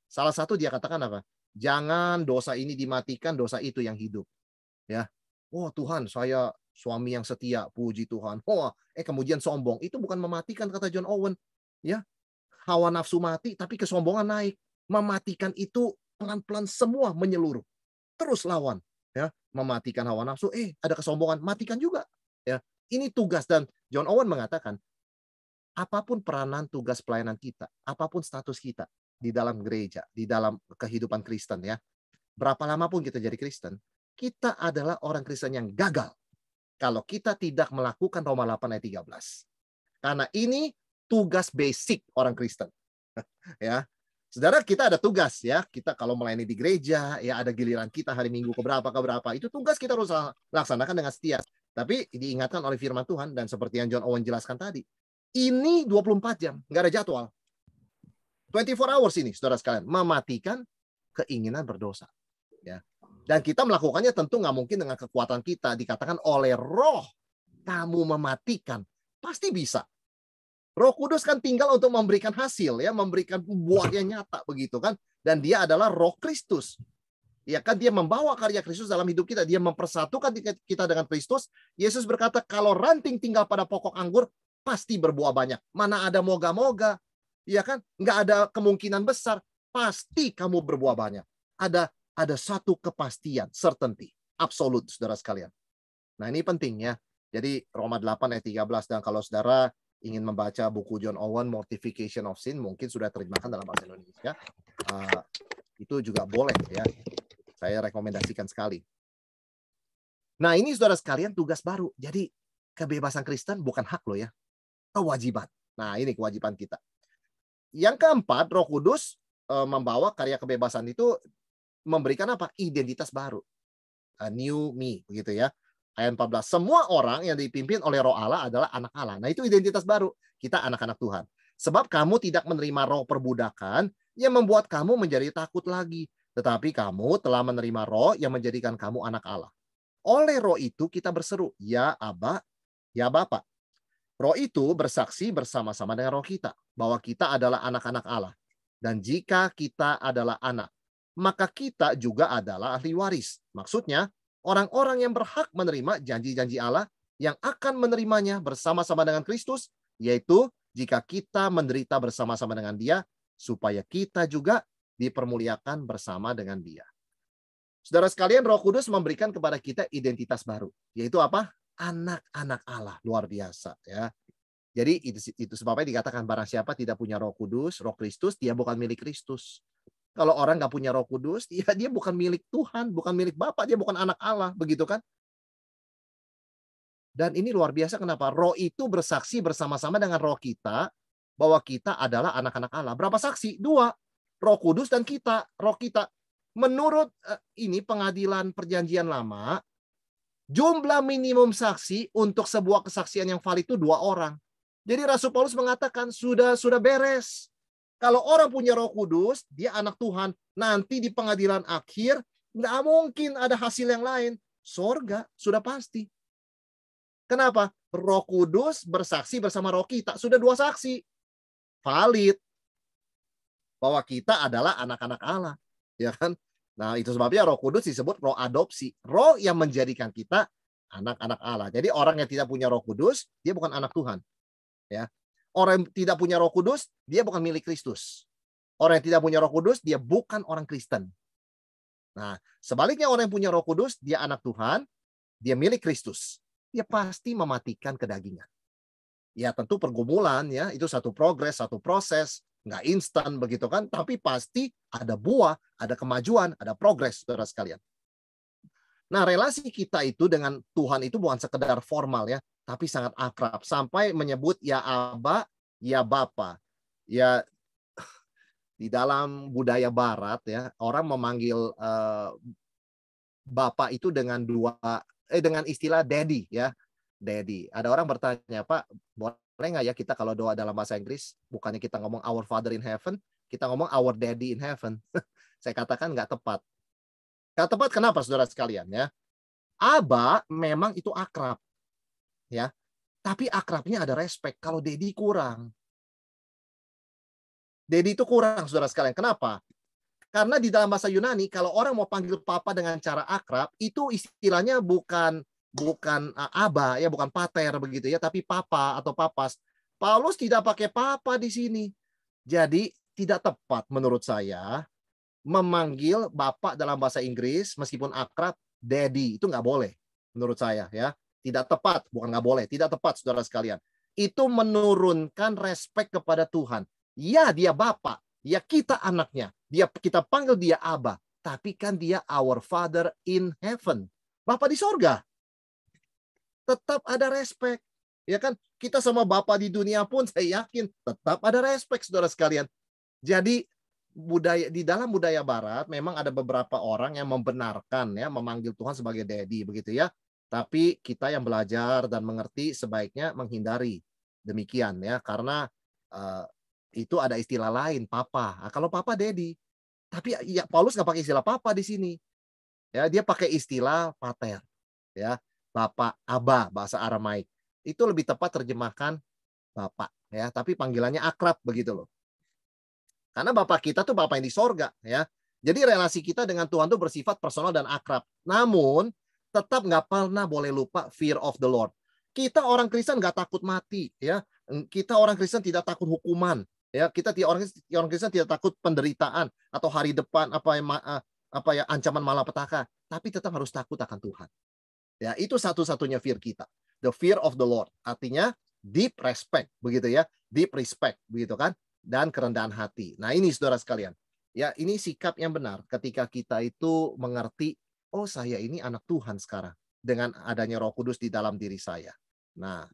Salah satu dia katakan apa? Jangan dosa ini dimatikan, dosa itu yang hidup. Ya. Oh Tuhan, saya suami yang setia, puji Tuhan. Oh, kemudian sombong. Itu bukan mematikan, kata John Owen. Ya, hawa nafsu mati, tapi kesombongan naik. Mematikan itu pelan-pelan semua menyeluruh. Terus lawan. Ya, mematikan hawa nafsu. Ada kesombongan, matikan juga. Ya, ini tugas, dan John Owen mengatakan, apapun peranan tugas pelayanan kita, apapun status kita di dalam gereja, di dalam kehidupan Kristen ya, berapa lama pun kita jadi Kristen, kita adalah orang Kristen yang gagal kalau kita tidak melakukan Roma 8 ayat 13. Karena ini tugas basic orang Kristen. Ya. Saudara, kita ada tugas ya. Kita kalau melayani di gereja, ya ada giliran kita hari Minggu keberapa. Itu tugas kita harus laksanakan dengan setia. Tapi diingatkan oleh firman Tuhan, dan seperti yang John Owen jelaskan tadi, ini 24 jam, nggak ada jadwal. 24 hours ini, saudara sekalian, mematikan keinginan berdosa. Ya. Dan kita melakukannya tentu nggak mungkin dengan kekuatan kita. Dikatakan oleh Roh, kamu mematikan. Pasti bisa. Roh Kudus kan tinggal untuk memberikan hasil, ya, memberikan buah yang nyata begitu kan. Dan dia adalah Roh Kristus. Ya kan, dia membawa karya Kristus dalam hidup kita. Dia mempersatukan kita dengan Kristus. Yesus berkata, kalau ranting tinggal pada pokok anggur, pasti berbuah banyak. Mana ada moga-moga, ya kan? Nggak ada kemungkinan besar. Pasti kamu berbuah banyak. Ada satu kepastian, certainty, absolut, saudara sekalian. Nah, ini penting ya. Jadi Roma 8 ayat 13, dan kalau saudara ingin membaca buku John Owen, Mortification of Sin, mungkin sudah terjemahkan dalam bahasa Indonesia. Itu juga boleh ya. Saya rekomendasikan sekali. Nah, ini saudara sekalian tugas baru. Jadi kebebasan Kristen bukan hak loh ya. Kewajiban. Nah, ini kewajiban kita. Yang keempat, Roh Kudus membawa karya kebebasan itu memberikan apa? Identitas baru. A new me, begitu ya. Ayat 14. Semua orang yang dipimpin oleh Roh Allah adalah anak Allah. Nah, itu identitas baru. Kita anak-anak Tuhan. Sebab kamu tidak menerima roh perbudakan yang membuat kamu menjadi takut lagi. Tetapi kamu telah menerima roh yang menjadikan kamu anak Allah. Oleh roh itu kita berseru, ya Aba, ya Bapa. Roh itu bersaksi bersama-sama dengan roh kita bahwa kita adalah anak-anak Allah. Dan jika kita adalah anak, maka kita juga adalah ahli waris. Maksudnya, orang-orang yang berhak menerima janji-janji Allah yang akan menerimanya bersama-sama dengan Kristus, yaitu jika kita menderita bersama-sama dengan Dia, supaya kita juga dipermuliakan bersama dengan Dia. Saudara sekalian, Roh Kudus memberikan kepada kita identitas baru, yaitu apa? Anak-anak Allah. Luar biasa ya. Jadi itu sebabnya dikatakan barang siapa tidak punya Roh Kudus, Roh Kristus, dia bukan milik Kristus. Kalau orang nggak punya Roh Kudus, ya dia bukan milik Tuhan, bukan milik Bapa, dia bukan anak Allah, begitu kan? Dan ini luar biasa, kenapa? Roh itu bersaksi bersama-sama dengan roh kita bahwa kita adalah anak-anak Allah. Berapa saksi? 2. Roh Kudus dan kita, roh kita. Menurut ini pengadilan perjanjian lama, jumlah minimum saksi untuk sebuah kesaksian yang valid itu 2 orang. Jadi Rasul Paulus mengatakan sudah beres. Kalau orang punya Roh Kudus, dia anak Tuhan. Nanti di pengadilan akhir nggak mungkin ada hasil yang lain. Sorga sudah pasti. Kenapa? Roh Kudus bersaksi bersama roh kita. Sudah 2 saksi. Valid. Bahwa kita adalah anak-anak Allah. Ya kan? Nah, itu sebabnya Roh Kudus disebut roh adopsi. Roh yang menjadikan kita anak-anak Allah. Jadi orang yang tidak punya Roh Kudus, dia bukan anak Tuhan. Ya. Orang yang tidak punya Roh Kudus, dia bukan milik Kristus. Orang yang tidak punya Roh Kudus, dia bukan orang Kristen. Nah, sebaliknya orang yang punya Roh Kudus, dia anak Tuhan, dia milik Kristus. Dia pasti mematikan kedagingan. Ya, tentu pergumulan ya, itu satu progres, satu proses. Nggak instan begitu kan, tapi pasti ada buah, ada kemajuan, ada progres, saudara sekalian. Nah, relasi kita itu dengan Tuhan itu bukan sekedar formal ya, tapi sangat akrab, sampai menyebut ya Aba, ya Bapa. Ya, di dalam budaya Barat ya, orang memanggil Bapa itu dengan dengan istilah daddy ya, daddy. Ada orang bertanya, Pak, boleh nggak ya kita kalau doa dalam bahasa Inggris, bukannya kita ngomong our Father in heaven, kita ngomong our Daddy in heaven. Saya katakan nggak tepat. Nggak tepat kenapa, saudara sekalian ya? Aba memang itu akrab. Ya. Tapi akrabnya ada respect. Kalau Dedi kurang. Dedi itu kurang, saudara sekalian. Kenapa? Karena di dalam bahasa Yunani, kalau orang mau panggil papa dengan cara akrab, itu istilahnya bukan aba, ya, bukan pater begitu ya, tapi papa atau papas. Paulus tidak pakai papa di sini. Jadi tidak tepat menurut saya memanggil bapak dalam bahasa Inggris meskipun akrab daddy, itu nggak boleh menurut saya ya. Tidak tepat, bukan nggak boleh, tidak tepat saudara sekalian. Itu menurunkan respek kepada Tuhan. Ya, dia bapak, ya kita anaknya. Kita panggil dia Aba, tapi kan dia our Father in heaven. Bapak di sorga. Tetap ada respek. Ya kan? Kita sama bapak di dunia pun saya yakin tetap ada respek saudara sekalian. Jadi di dalam budaya barat memang ada beberapa orang yang membenarkan ya memanggil Tuhan sebagai daddy begitu ya. Tapi kita yang belajar dan mengerti sebaiknya menghindari demikian ya, karena itu ada istilah lain papa. Nah, kalau papa daddy. Tapi ya Paulus nggak pakai istilah papa di sini. Ya, dia pakai istilah pater ya. Bapak, aba bahasa Aramaik. Itu lebih tepat terjemahkan bapak ya, tapi panggilannya akrab begitu loh. Karena Bapak kita tuh Bapak yang di sorga ya. Jadi relasi kita dengan Tuhan tuh bersifat personal dan akrab. Namun tetap nggak pernah boleh lupa fear of the Lord. Kita orang Kristen nggak takut mati ya. Kita orang Kristen tidak takut hukuman ya. Kita orang Kristen tidak takut penderitaan atau hari depan apa ya ancaman malapetaka. Tapi tetap harus takut akan Tuhan. Ya, itu satu-satunya fear kita. The fear of the Lord. Artinya deep respect begitu ya. Deep respect begitu kan? Dan kerendahan hati. Nah, ini saudara sekalian. Ya, ini sikap yang benar ketika kita itu mengerti, oh saya ini anak Tuhan sekarang dengan adanya Roh Kudus di dalam diri saya. Nah,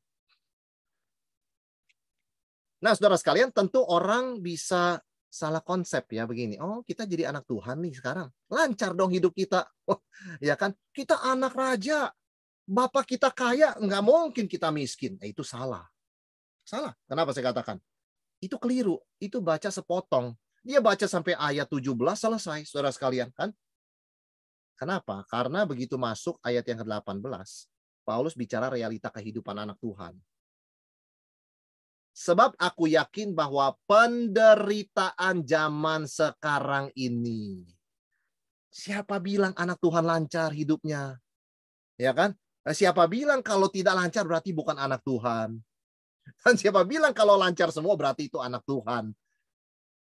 saudara sekalian, tentu orang bisa salah konsep ya begini. Oh, kita jadi anak Tuhan nih sekarang. Lancar dong hidup kita. Oh, ya kan? Kita anak raja. Bapak kita kaya, nggak mungkin kita miskin. Itu salah. Salah. Kenapa saya katakan? Itu keliru. Itu baca sepotong. Dia baca sampai ayat 17 selesai, saudara sekalian kan? Kenapa? Karena begitu masuk ayat yang ke-18, Paulus bicara realita kehidupan anak Tuhan. Sebab aku yakin bahwa penderitaan zaman sekarang ini. Siapa bilang anak Tuhan lancar hidupnya? Ya kan? Siapa bilang kalau tidak lancar berarti bukan anak Tuhan? Dan siapa bilang kalau lancar semua berarti itu anak Tuhan?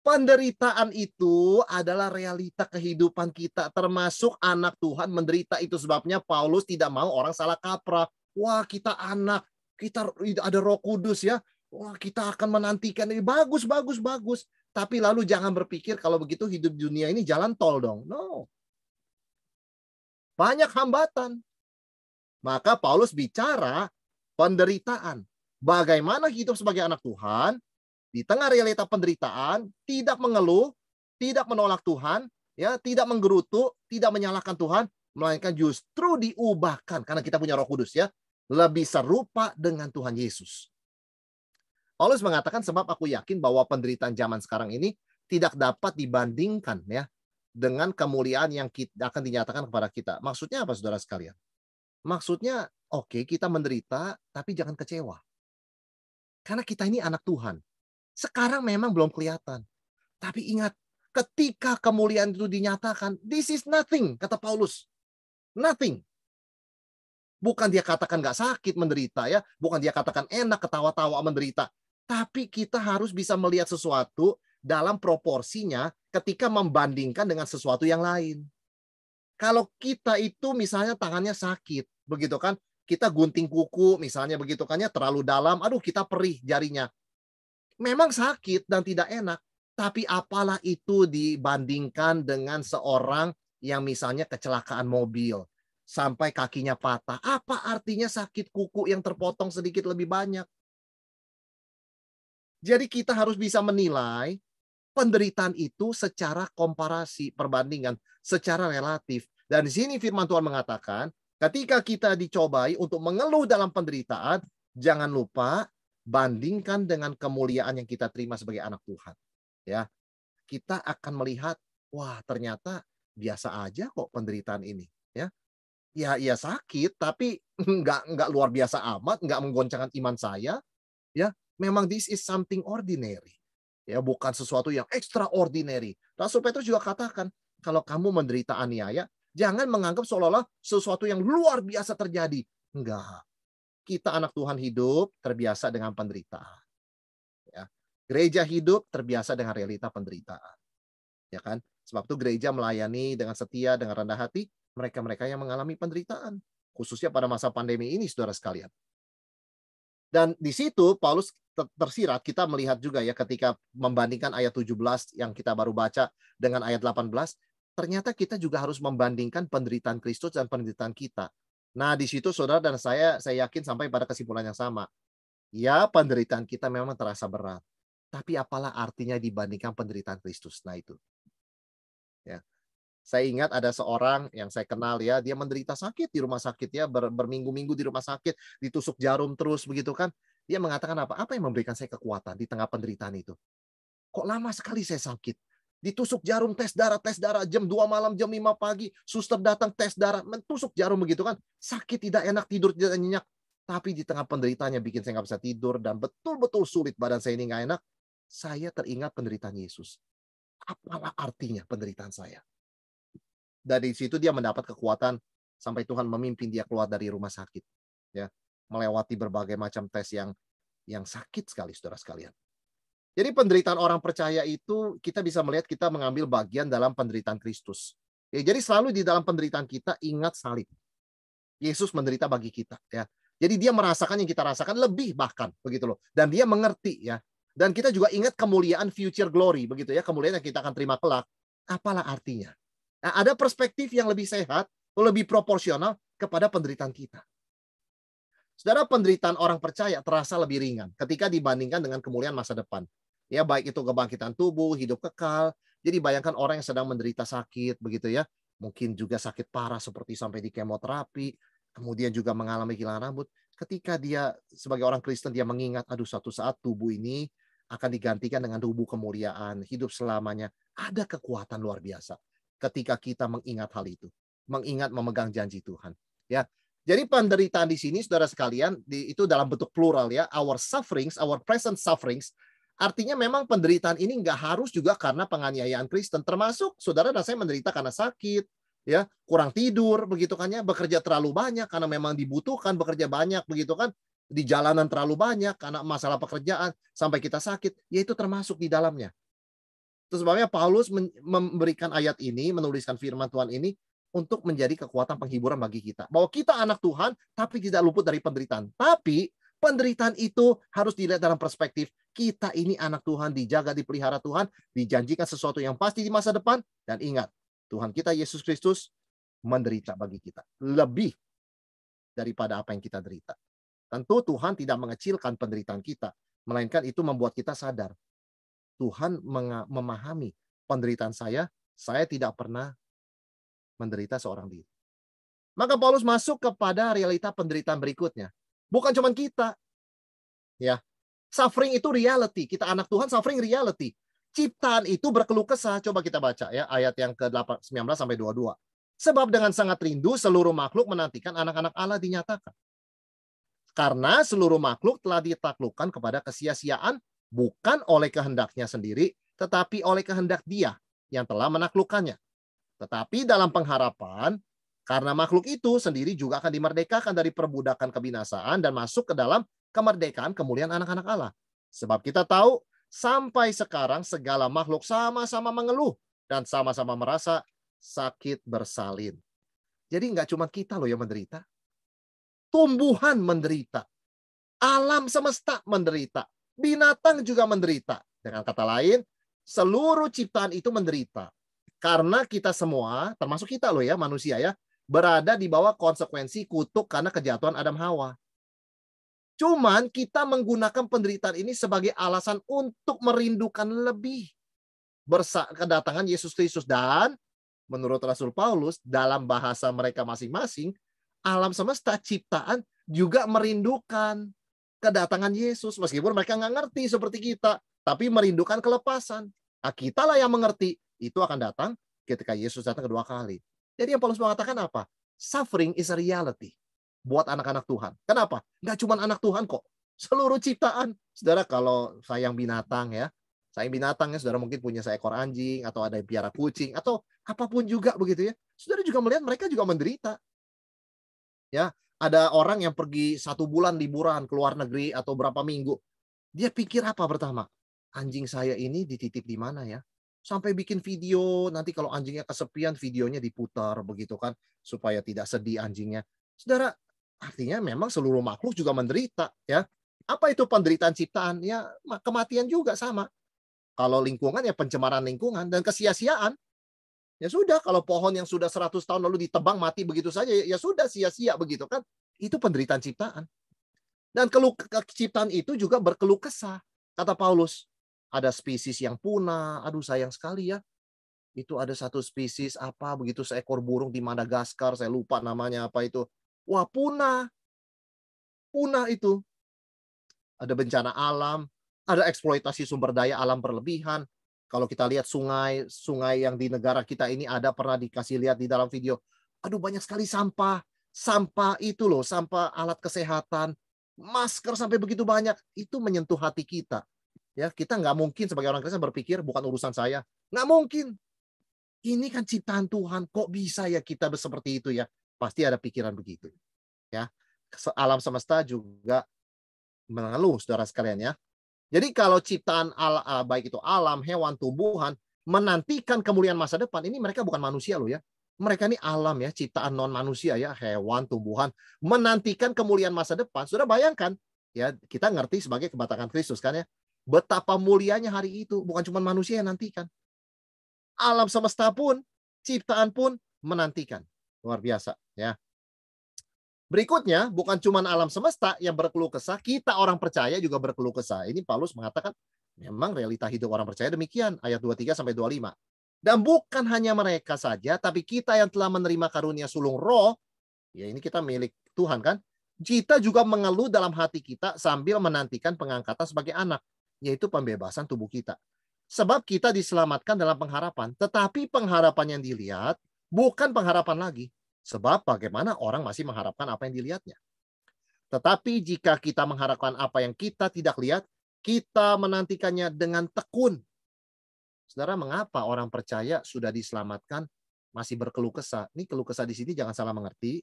Penderitaan itu adalah realita kehidupan kita, termasuk anak Tuhan menderita. Itu sebabnya Paulus tidak mau orang salah kaprah. Wah, kita anak, kita ada Roh Kudus ya. Wah, kita akan menantikan ini bagus, bagus, bagus. Tapi lalu jangan berpikir kalau begitu hidup dunia ini jalan tol dong. No. Banyak hambatan. Maka Paulus bicara penderitaan. Bagaimana hidup sebagai anak Tuhan di tengah realita penderitaan, tidak mengeluh, tidak menolak Tuhan, ya, tidak menggerutu, tidak menyalahkan Tuhan, melainkan justru diubahkan karena kita punya Roh Kudus ya, lebih serupa dengan Tuhan Yesus. Paulus mengatakan sebab aku yakin bahwa penderitaan zaman sekarang ini tidak dapat dibandingkan ya dengan kemuliaan yang akan dinyatakan kepada kita. Maksudnya apa saudara sekalian? Maksudnya oke, kita menderita tapi jangan kecewa. Karena kita ini anak Tuhan. Sekarang memang belum kelihatan. Tapi ingat, ketika kemuliaan itu dinyatakan, this is nothing, kata Paulus. Nothing. Bukan dia katakan nggak sakit menderita ya, bukan dia katakan enak ketawa-tawa menderita. Tapi kita harus bisa melihat sesuatu dalam proporsinya ketika membandingkan dengan sesuatu yang lain. Kalau kita itu misalnya tangannya sakit, begitu kan? Kita gunting kuku misalnya begitu kan ya, terlalu dalam, aduh kita perih jarinya. Memang sakit dan tidak enak, tapi apalah itu dibandingkan dengan seorang yang misalnya kecelakaan mobil sampai kakinya patah. Apa artinya sakit kuku yang terpotong sedikit lebih banyak? Jadi kita harus bisa menilai penderitaan itu secara komparasi, perbandingan, secara relatif. Dan di sini firman Tuhan mengatakan, ketika kita dicobai untuk mengeluh dalam penderitaan, jangan lupa bandingkan dengan kemuliaan yang kita terima sebagai anak Tuhan. Ya, kita akan melihat, wah ternyata biasa aja kok penderitaan ini. Ya, Ya, iya sakit, tapi nggak luar biasa amat, nggak menggoncangkan iman saya, ya. Memang this is something ordinary. Ya, bukan sesuatu yang extraordinary. Rasul Petrus juga katakan, kalau kamu menderita aniaya, jangan menganggap seolah-olah sesuatu yang luar biasa terjadi. Enggak. Kita anak Tuhan hidup terbiasa dengan penderitaan. Ya. Gereja hidup terbiasa dengan realita penderitaan. Ya kan? Sebab itu gereja melayani dengan setia, dengan rendah hati, mereka-mereka yang mengalami penderitaan. Khususnya pada masa pandemi ini, saudara sekalian. Dan di situ Paulus tersirat, kita melihat juga ya ketika membandingkan ayat 17 yang kita baru baca dengan ayat 18, ternyata kita juga harus membandingkan penderitaan Kristus dan penderitaan kita. Nah, di situ saudara dan saya yakin sampai pada kesimpulan yang sama. Ya, penderitaan kita memang terasa berat. Tapi apalah artinya dibandingkan penderitaan Kristus? Nah, itu. Ya. Saya ingat ada seorang yang saya kenal ya, dia menderita sakit di rumah sakit ya, berminggu-minggu di rumah sakit, ditusuk jarum terus begitu kan. Dia mengatakan apa? Apa yang memberikan saya kekuatan di tengah penderitaan itu? Kok lama sekali saya sakit? Ditusuk jarum, tes darah jam 2 malam, jam 5 pagi, suster datang tes darah, mentusuk jarum begitu kan. Sakit, tidak enak, tidur tidak nyenyak. Tapi di tengah penderitaannya bikin saya nggak bisa tidur dan betul-betul sulit, badan saya ini nggak enak. Saya teringat penderitaan Yesus. Apalah artinya penderitaan saya? Dari situ dia mendapat kekuatan sampai Tuhan memimpin dia keluar dari rumah sakit, ya, melewati berbagai macam tes yang sakit sekali, saudara sekalian. Jadi penderitaan orang percaya itu kita bisa melihat kita mengambil bagian dalam penderitaan Kristus. Ya, jadi selalu di dalam penderitaan kita ingat salib. Yesus menderita bagi kita, ya. Jadi dia merasakan yang kita rasakan lebih bahkan begitu loh. Dan dia mengerti ya. Dan kita juga ingat kemuliaan future glory begitu ya, kemuliaan yang kita akan terima kelak. Apalah artinya? Nah, ada perspektif yang lebih sehat, lebih proporsional kepada penderitaan kita. Saudara, penderitaan orang percaya terasa lebih ringan ketika dibandingkan dengan kemuliaan masa depan. Ya, baik itu kebangkitan tubuh, hidup kekal. Jadi bayangkan orang yang sedang menderita sakit begitu ya. Mungkin juga sakit parah seperti sampai di kemoterapi, kemudian juga mengalami kehilangan rambut. Ketika dia sebagai orang Kristen dia mengingat, aduh suatu saat tubuh ini akan digantikan dengan tubuh kemuliaan, hidup selamanya. Ada kekuatan luar biasa ketika kita mengingat hal itu, mengingat memegang janji Tuhan. Ya, jadi penderitaan di sini, saudara sekalian, itu dalam bentuk plural ya. Our sufferings, our present sufferings, artinya memang penderitaan ini nggak harus juga karena penganiayaan Kristen, termasuk saudara dan saya menderita karena sakit, ya, kurang tidur, begitu kan ya, bekerja terlalu banyak karena memang dibutuhkan bekerja banyak, begitu kan, di jalanan terlalu banyak karena masalah pekerjaan sampai kita sakit, ya itu termasuk di dalamnya. Terus sebabnya Paulus memberikan ayat ini, menuliskan firman Tuhan ini untuk menjadi kekuatan penghiburan bagi kita. Bahwa kita anak Tuhan, tapi tidak luput dari penderitaan. Tapi penderitaan itu harus dilihat dalam perspektif kita ini anak Tuhan, dijaga, dipelihara Tuhan, dijanjikan sesuatu yang pasti di masa depan. Dan ingat, Tuhan kita Yesus Kristus menderita bagi kita. Lebih daripada apa yang kita derita. Tentu Tuhan tidak mengecilkan penderitaan kita, melainkan itu membuat kita sadar. Tuhan memahami penderitaan saya tidak pernah menderita seorang diri. Maka Paulus masuk kepada realita penderitaan berikutnya. Bukan cuma kita. Ya. Suffering itu reality. Kita anak Tuhan, suffering reality. Ciptaan itu berkeluh kesah. Coba kita baca ya ayat yang ke-19 sampai 22. Sebab dengan sangat rindu seluruh makhluk menantikan anak-anak Allah dinyatakan. Karena seluruh makhluk telah ditaklukkan kepada kesia-siaan bukan oleh kehendaknya sendiri, tetapi oleh kehendak Dia yang telah menaklukkannya. Tetapi dalam pengharapan, karena makhluk itu sendiri juga akan dimerdekakan dari perbudakan kebinasaan dan masuk ke dalam kemerdekaan kemuliaan anak-anak Allah. Sebab kita tahu, sampai sekarang segala makhluk sama-sama mengeluh dan sama-sama merasa sakit bersalin. Jadi nggak cuma kita loh yang menderita. Tumbuhan menderita. Alam semesta menderita. Binatang juga menderita. Dengan kata lain, seluruh ciptaan itu menderita. Karena kita semua, termasuk kita loh ya, manusia ya, berada di bawah konsekuensi kutuk karena kejatuhan Adam Hawa. Cuman kita menggunakan penderitaan ini sebagai alasan untuk merindukan lebih kedatangan Yesus Kristus. Dan menurut Rasul Paulus, dalam bahasa mereka masing-masing, alam semesta ciptaan juga merindukan kedatangan Yesus, meskipun mereka nggak ngerti seperti kita, tapi merindukan kelepasan. Nah, kita lah yang mengerti, itu akan datang ketika Yesus datang kedua kali. Jadi yang Paulus mengatakan apa? suffering is a reality buat anak-anak Tuhan. Kenapa? Nggak cuma anak Tuhan kok. Seluruh ciptaan. Saudara, kalau sayang binatang ya, sayang binatang ya, saudara mungkin punya seekor anjing, atau ada yang piara kucing, atau apapun juga begitu ya. Saudara juga melihat mereka juga menderita. Ya, ada orang yang pergi 1 bulan liburan ke luar negeri atau berapa minggu. Dia pikir apa pertama? Anjing saya ini dititip di mana ya? Sampai bikin video, nanti kalau anjingnya kesepian videonya diputar begitu kan, supaya tidak sedih anjingnya. Saudara, artinya memang seluruh makhluk juga menderita ya. Apa itu penderitaan ciptaan? Ya, kematian juga sama. Kalau lingkungan ya pencemaran lingkungan dan kesia-siaan. Ya sudah, kalau pohon yang sudah 100 tahun lalu ditebang mati begitu saja, ya sudah sia-sia begitu kan. Itu penderitaan ciptaan. Dan ciptaan itu juga berkeluh kesah. Kata Paulus, ada spesies yang punah. Aduh sayang sekali ya. Itu ada satu spesies apa begitu, seekor burung di Madagaskar, saya lupa namanya apa itu. Wah, punah. Punah itu. Ada bencana alam, ada eksploitasi sumber daya alam berlebihan. Kalau kita lihat sungai yang di negara kita ini ada pernah dikasih lihat di dalam video. Aduh banyak sekali sampah. Sampah itu loh, sampah alat kesehatan, masker sampai begitu banyak. Itu menyentuh hati kita. Ya, kita nggak mungkin sebagai orang Kristen berpikir bukan urusan saya. Nggak mungkin. Ini kan ciptaan Tuhan. Kok bisa ya kita seperti itu ya? Pasti ada pikiran begitu. Ya, alam semesta juga mengeluh, saudara sekalian ya. Jadi kalau ciptaan baik itu alam, hewan, tumbuhan menantikan kemuliaan masa depan, ini mereka bukan manusia loh ya. Mereka ini alam ya, ciptaan non manusia ya, hewan, tumbuhan menantikan kemuliaan masa depan. Sudah bayangkan ya, kita ngerti sebagai kebangkitan Kristus kan ya. Betapa mulianya hari itu, bukan cuma manusia yang nantikan. Alam semesta pun, ciptaan pun menantikan. Luar biasa ya. Berikutnya, bukan cuma alam semesta yang berkeluh kesah, kita orang percaya juga berkeluh kesah. Ini Paulus mengatakan, memang realita hidup orang percaya demikian, ayat 23-25. Dan bukan hanya mereka saja, tapi kita yang telah menerima karunia sulung roh, ya ini kita milik Tuhan kan, kita juga mengeluh dalam hati kita sambil menantikan pengangkatan sebagai anak, yaitu pembebasan tubuh kita. Sebab kita diselamatkan dalam pengharapan, tetapi pengharapan yang dilihat bukan pengharapan lagi. Sebab bagaimana orang masih mengharapkan apa yang dilihatnya. Tetapi jika kita mengharapkan apa yang kita tidak lihat, kita menantikannya dengan tekun. Saudara, mengapa orang percaya sudah diselamatkan masih berkeluh kesah? Ini keluh kesah di sini jangan salah mengerti.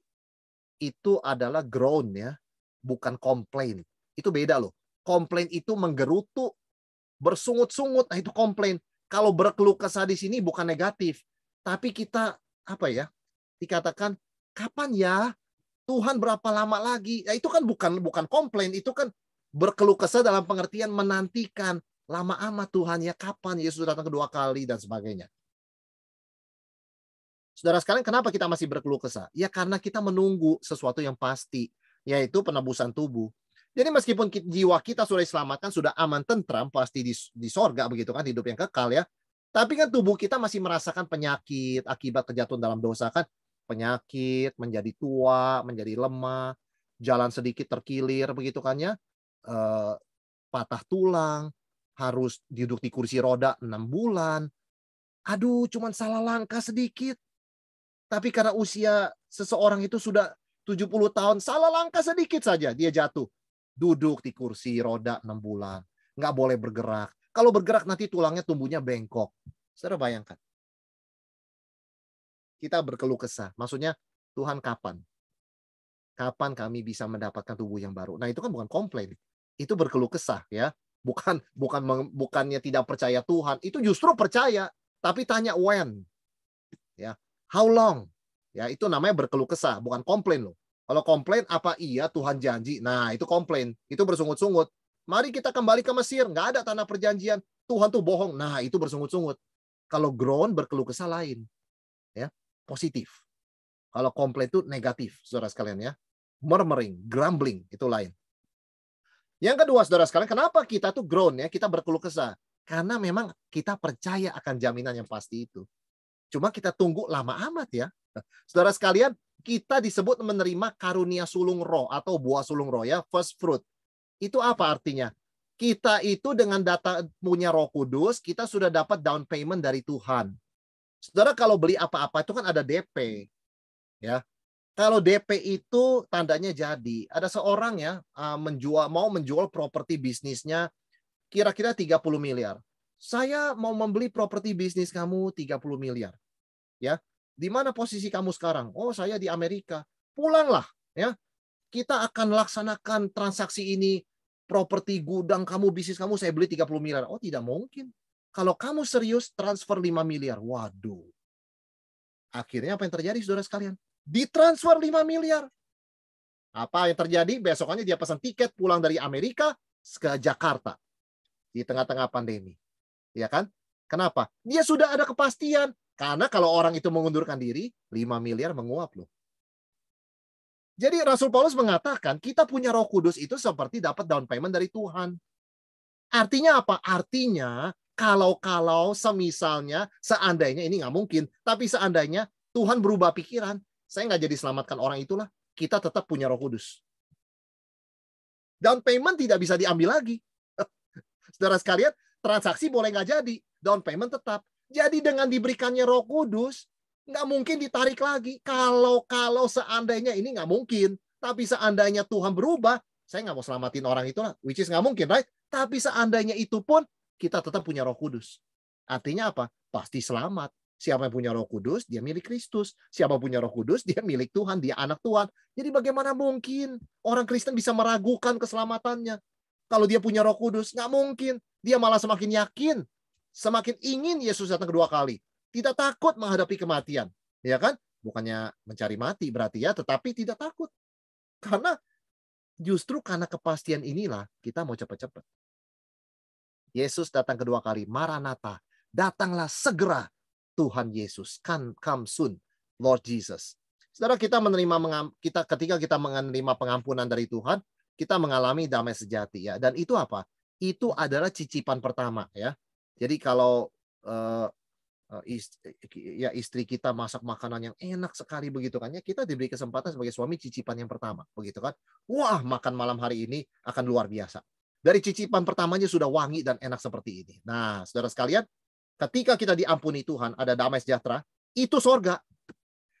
Itu adalah groan ya, bukan komplain. Itu beda loh. Komplain itu menggerutu, bersungut-sungut, nah itu komplain. Kalau berkeluh kesah di sini bukan negatif, tapi kita apa ya? Dikatakan kapan ya Tuhan, berapa lama lagi, ya itu kan bukan komplain, itu kan berkeluh kesah dalam pengertian menantikan lama amat Tuhan ya, kapan Yesus datang kedua kali dan sebagainya. Saudara sekalian, kenapa kita masih berkeluh kesah? Ya karena kita menunggu sesuatu yang pasti, yaitu penebusan tubuh. Jadi meskipun jiwa kita sudah diselamatkan, sudah aman tentram, pasti di sorga begitu kan, hidup yang kekal ya. Tapi kan tubuh kita masih merasakan penyakit akibat kejatuhan dalam dosa kan. Penyakit, menjadi tua, menjadi lemah, jalan sedikit terkilir begitu kan ya, patah tulang, harus duduk di kursi roda 6 bulan. Aduh, cuman salah langkah sedikit. Tapi karena usia seseorang itu sudah 70 tahun, salah langkah sedikit saja dia jatuh. Duduk di kursi roda 6 bulan. Nggak boleh bergerak. Kalau bergerak nanti tulangnya tumbuhnya bengkok. Saudara bayangkan. Kita berkeluh kesah. Maksudnya, Tuhan kapan? Kapan kami bisa mendapatkan tubuh yang baru? Nah, itu kan bukan komplain. Itu berkeluh kesah ya. Bukannya tidak percaya Tuhan, itu justru percaya, tapi tanya when. Ya. How long? Ya, itu namanya berkeluh kesah, bukan komplain loh. Kalau komplain apa iya Tuhan janji? Nah, itu komplain. Itu bersungut-sungut. Mari kita kembali ke Mesir, nggak ada tanah perjanjian. Tuhan tuh bohong. Nah, itu bersungut-sungut. Kalau groan berkeluh kesah lain. Ya. Positif. Kalau komplain itu negatif, saudara sekalian ya. Murmuring, grumbling, itu lain. Yang kedua, saudara sekalian, kenapa kita tuh groan ya, kita berkeluh kesah? Karena memang kita percaya akan jaminan yang pasti itu. Cuma kita tunggu lama amat ya. Saudara sekalian, kita disebut menerima karunia sulung roh atau buah sulung roh ya, first fruit. Itu apa artinya? Kita itu dengan data punya Roh Kudus, kita sudah dapat down payment dari Tuhan. Saudara kalau beli apa-apa itu kan ada DP. Ya. Kalau DP itu tandanya jadi. Ada seorang ya mau menjual properti bisnisnya kira-kira 30 miliar. Saya mau membeli properti bisnis kamu 30 miliar. Ya. Di mana posisi kamu sekarang? Oh, saya di Amerika. Pulanglah, ya. Kita akan laksanakan transaksi ini, properti gudang kamu, bisnis kamu saya beli 30 miliar. Oh, tidak mungkin. Kalau kamu serius transfer 5 miliar. Waduh. Akhirnya apa yang terjadi saudara sekalian? Ditransfer 5 miliar. Apa yang terjadi? Besokannya dia pesan tiket pulang dari Amerika ke Jakarta di tengah-tengah pandemi. Ya kan? Kenapa? Dia sudah ada kepastian. Karena kalau orang itu mengundurkan diri, 5 miliar menguap loh. Jadi Rasul Paulus mengatakan kita punya Roh Kudus itu seperti dapat down payment dari Tuhan. Artinya apa? Artinya kalau semisalnya, seandainya ini nggak mungkin, tapi seandainya Tuhan berubah pikiran, saya nggak jadi selamatkan orang itulah, kita tetap punya Roh Kudus. Down payment tidak bisa diambil lagi. Saudara sekalian, transaksi boleh nggak jadi, down payment tetap. Jadi dengan diberikannya Roh Kudus, nggak mungkin ditarik lagi. Kalau seandainya ini nggak mungkin, tapi seandainya Tuhan berubah, saya nggak mau selamatin orang itulah, which is nggak mungkin, right? Tapi seandainya itu pun, kita tetap punya Roh Kudus. Artinya apa? Pasti selamat. Siapa yang punya Roh Kudus, dia milik Kristus. Siapa punya Roh Kudus, dia milik Tuhan, dia anak Tuhan. Jadi bagaimana mungkin orang Kristen bisa meragukan keselamatannya? Kalau dia punya Roh Kudus, nggak mungkin. Dia malah semakin yakin, semakin ingin Yesus datang kedua kali. Tidak takut menghadapi kematian. Ya kan? Bukannya mencari mati berarti ya, tetapi tidak takut. Karena justru karena kepastian inilah kita mau cepat-cepat. Yesus datang kedua kali, Maranatha, datanglah segera Tuhan Yesus, come soon, Lord Jesus. Saudara, ketika kita menerima pengampunan dari Tuhan, kita mengalami damai sejati ya. Dan itu apa? Itu adalah cicipan pertama ya. Jadi kalau istri kita masak makanan yang enak sekali begitu kan ya, kita diberi kesempatan sebagai suami cicipan yang pertama begitu kan. Wah, makan malam hari ini akan luar biasa. Dari cicipan pertamanya sudah wangi dan enak seperti ini. Nah, saudara sekalian, ketika kita diampuni Tuhan, ada damai sejahtera, itu sorga.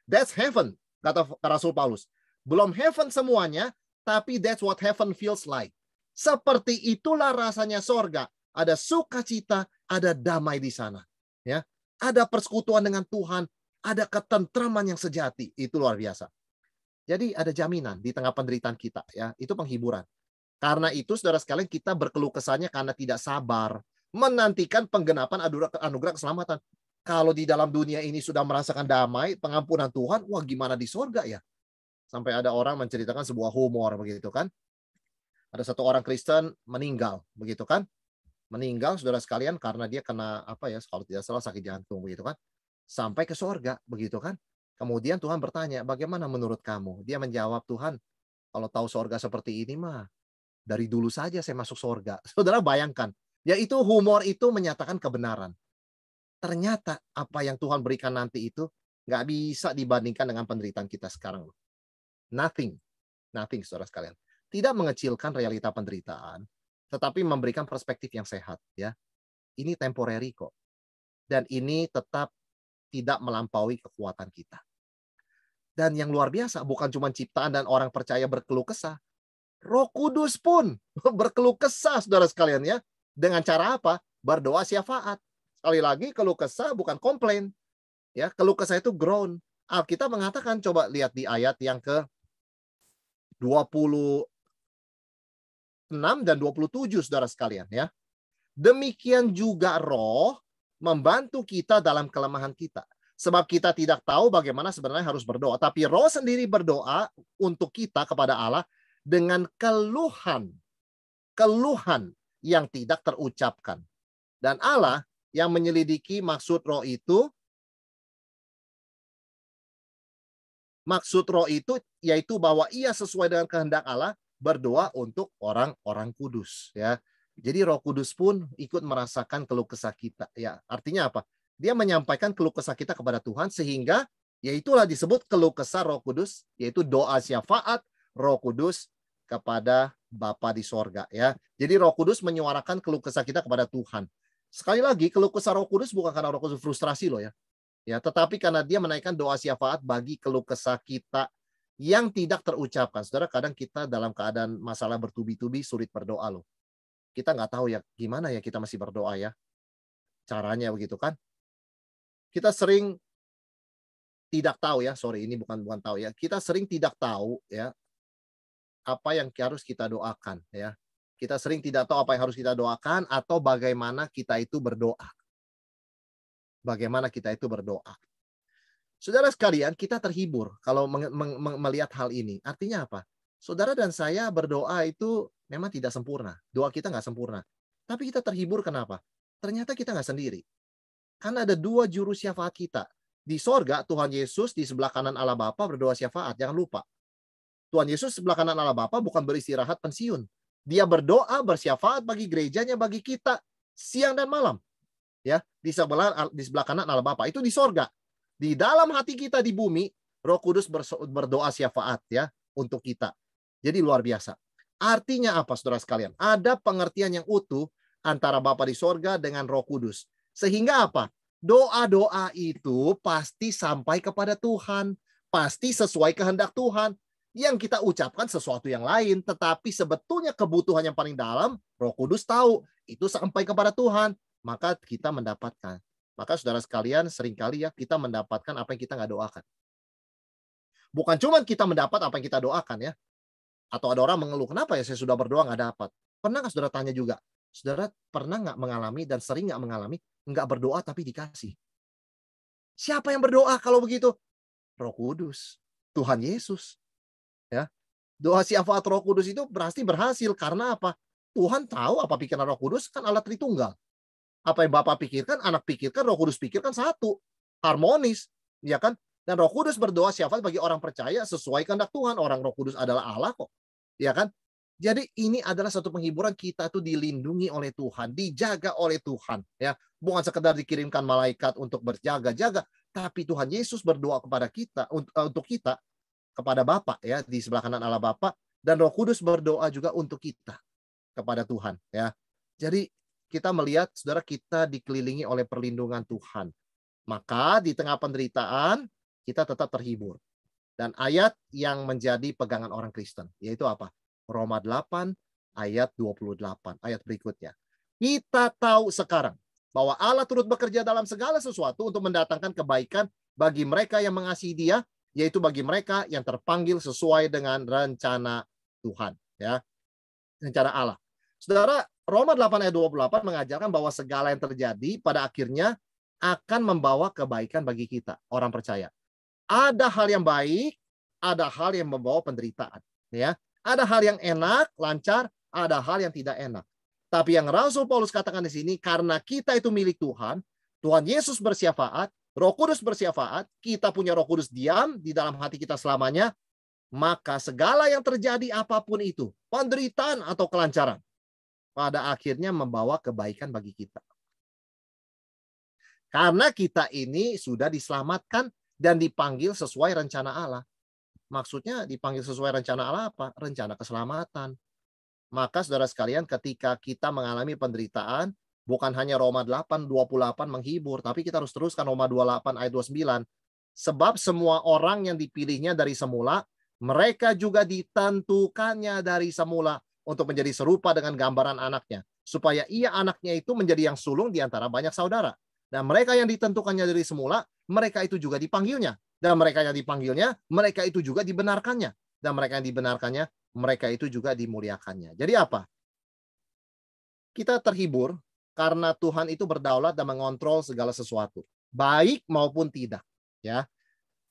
That's heaven, kata Rasul Paulus. Belum heaven semuanya, tapi that's what heaven feels like. Seperti itulah rasanya sorga. Ada sukacita, ada damai di sana. Ya, ada persekutuan dengan Tuhan, ada ketentraman yang sejati. Itu luar biasa. Jadi ada jaminan di tengah penderitaan kita. Ya, itu penghiburan. Karena itu, saudara sekalian, kita berkeluh kesahnya karena tidak sabar menantikan penggenapan anugerah keselamatan. Kalau di dalam dunia ini sudah merasakan damai, pengampunan Tuhan, wah gimana di sorga ya? Sampai ada orang menceritakan sebuah humor begitu kan. Ada satu orang Kristen meninggal begitu kan. Meninggal saudara sekalian karena dia kena apa ya, kalau tidak salah sakit jantung begitu kan. Sampai ke sorga begitu kan. Kemudian Tuhan bertanya, bagaimana menurut kamu? Dia menjawab, Tuhan, kalau tahu sorga seperti ini mah dari dulu saja saya masuk sorga. Saudara bayangkan, yaitu humor itu menyatakan kebenaran. Ternyata apa yang Tuhan berikan nanti itu nggak bisa dibandingkan dengan penderitaan kita sekarang. Nothing, saudara sekalian. Tidak mengecilkan realita penderitaan, tetapi memberikan perspektif yang sehat. Ya, ini temporary kok, dan ini tetap tidak melampaui kekuatan kita. Dan yang luar biasa, bukan cuma ciptaan dan orang percaya berkeluh kesah, Roh Kudus pun berkeluh kesah, saudara sekalian ya. Dengan cara apa? Berdoa syafaat. Sekali lagi, keluh kesah bukan komplain. Ya, keluh kesah itu groan. Alkitab mengatakan, coba lihat di ayat yang ke 26 dan 27, saudara sekalian ya. Demikian juga Roh membantu kita dalam kelemahan kita. Sebab kita tidak tahu bagaimana sebenarnya harus berdoa. Tapi Roh sendiri berdoa untuk kita kepada Allah dengan keluhan yang tidak terucapkan. Dan Allah yang menyelidiki maksud roh itu yaitu bahwa ia sesuai dengan kehendak Allah berdoa untuk orang-orang kudus ya. Jadi Roh Kudus pun ikut merasakan keluh kesah kita ya. Artinya apa? Dia menyampaikan keluh kesah kita kepada Tuhan sehingga yaitulah disebut keluh kesah Roh Kudus, yaitu doa syafaat Roh Kudus kepada Bapa di sorga ya. Jadi Roh Kudus menyuarakan keluh kesah kita kepada Tuhan. Sekali lagi, keluh kesah Roh Kudus bukan karena Roh Kudus frustrasi loh ya. Ya, tetapi karena dia menaikkan doa syafaat bagi keluh kesah kita yang tidak terucapkan. Saudara, kadang kita dalam keadaan masalah bertubi-tubi sulit berdoa loh. Kita nggak tahu ya gimana ya kita masih berdoa ya. Caranya begitu kan. Kita sering tidak tahu ya, sorry ini bukan tahu ya. Kita sering tidak tahu ya apa yang harus kita doakan ya. Kita sering tidak tahu apa yang harus kita doakan atau bagaimana kita itu berdoa. Bagaimana kita itu berdoa. Saudara sekalian, kita terhibur kalau melihat hal ini. Artinya apa? Saudara dan saya berdoa itu memang tidak sempurna. Doa kita nggak sempurna. Tapi kita terhibur kenapa? Ternyata kita nggak sendiri. Karena ada dua juru syafaat kita. Di sorga, Tuhan Yesus di sebelah kanan Allah Bapa berdoa syafaat. Jangan lupa. Tuhan Yesus sebelah kanan Allah Bapa bukan beristirahat pensiun. Dia berdoa, bersyafaat bagi gerejanya, bagi kita. Siang dan malam. Ya, di sebelah kanan Allah Bapa. Itu di sorga. Di dalam hati kita di bumi, Roh Kudus berdoa syafaat ya untuk kita. Jadi luar biasa. Artinya apa saudara sekalian? Ada pengertian yang utuh antara Bapa di sorga dengan Roh Kudus. Sehingga apa? Doa-doa itu pasti sampai kepada Tuhan. Pasti sesuai kehendak Tuhan. Yang kita ucapkan sesuatu yang lain. Tetapi sebetulnya kebutuhan yang paling dalam, Roh Kudus tahu. Itu sampai kepada Tuhan. Maka kita mendapatkan. Maka saudara sekalian, seringkali ya kita mendapatkan apa yang kita nggak doakan. Bukan cuma kita mendapat apa yang kita doakan ya. Atau ada orang mengeluh, kenapa ya saya sudah berdoa nggak dapat? Pernah nggak saudara tanya juga? Saudara pernah nggak mengalami dan sering nggak mengalami, nggak berdoa tapi dikasih? Siapa yang berdoa kalau begitu? Roh Kudus. Tuhan Yesus. Ya. Doa syafaat Roh Kudus itu pasti berhasil. Karena apa? Tuhan tahu apa pikiran Roh Kudus, kan Allah Tritunggal. Apa yang Bapak pikirkan, anak pikirkan, Roh Kudus pikirkan satu. Harmonis. Ya kan? Dan Roh Kudus berdoa syafaat bagi orang percaya sesuai kehendak Tuhan. Orang Roh Kudus adalah Allah kok. Ya kan? Jadi ini adalah satu penghiburan kita tuh dilindungi oleh Tuhan. Dijaga oleh Tuhan. Ya, bukan sekedar dikirimkan malaikat untuk berjaga-jaga. Tapi Tuhan Yesus berdoa kepada kita. Untuk kita. Kepada Bapa ya. Di sebelah kanan Allah Bapa. Dan Roh Kudus berdoa juga untuk kita. Kepada Tuhan. Ya. Jadi kita melihat, saudara, kita dikelilingi oleh perlindungan Tuhan. Maka di tengah penderitaan, kita tetap terhibur. Dan ayat yang menjadi pegangan orang Kristen, yaitu apa? Roma 8 ayat 28. Ayat berikutnya. Kita tahu sekarang bahwa Allah turut bekerja dalam segala sesuatu untuk mendatangkan kebaikan bagi mereka yang mengasihi Dia, yaitu bagi mereka yang terpanggil sesuai dengan rencana Tuhan. Ya, rencana Allah. Saudara, Roma 8 ayat 28 mengajarkan bahwa segala yang terjadi pada akhirnya akan membawa kebaikan bagi kita, orang percaya. Ada hal yang baik, ada hal yang membawa penderitaan. Ya, ada hal yang enak, lancar, ada hal yang tidak enak. Tapi yang Rasul Paulus katakan di sini, karena kita itu milik Tuhan, Tuhan Yesus bersyafaat, Roh Kudus bersyafaat, kita punya Roh Kudus diam di dalam hati kita selamanya, maka segala yang terjadi apapun itu, penderitaan atau kelancaran, pada akhirnya membawa kebaikan bagi kita. Karena kita ini sudah diselamatkan dan dipanggil sesuai rencana Allah. Maksudnya dipanggil sesuai rencana Allah apa? Rencana keselamatan. Maka saudara sekalian, ketika kita mengalami penderitaan, bukan hanya Roma 8:28 menghibur, tapi kita harus teruskan Roma 28 ayat 29. Sebab semua orang yang dipilihnya dari semula, mereka juga ditentukannya dari semula untuk menjadi serupa dengan gambaran anaknya, supaya ia anaknya itu menjadi yang sulung di antara banyak saudara. Dan mereka yang ditentukannya dari semula, mereka itu juga dipanggilnya. Dan mereka yang dipanggilnya, mereka itu juga dibenarkannya. Dan mereka yang dibenarkannya, mereka itu juga dimuliakannya. Jadi apa? Kita terhibur karena Tuhan itu berdaulat dan mengontrol segala sesuatu, baik maupun tidak. Ya.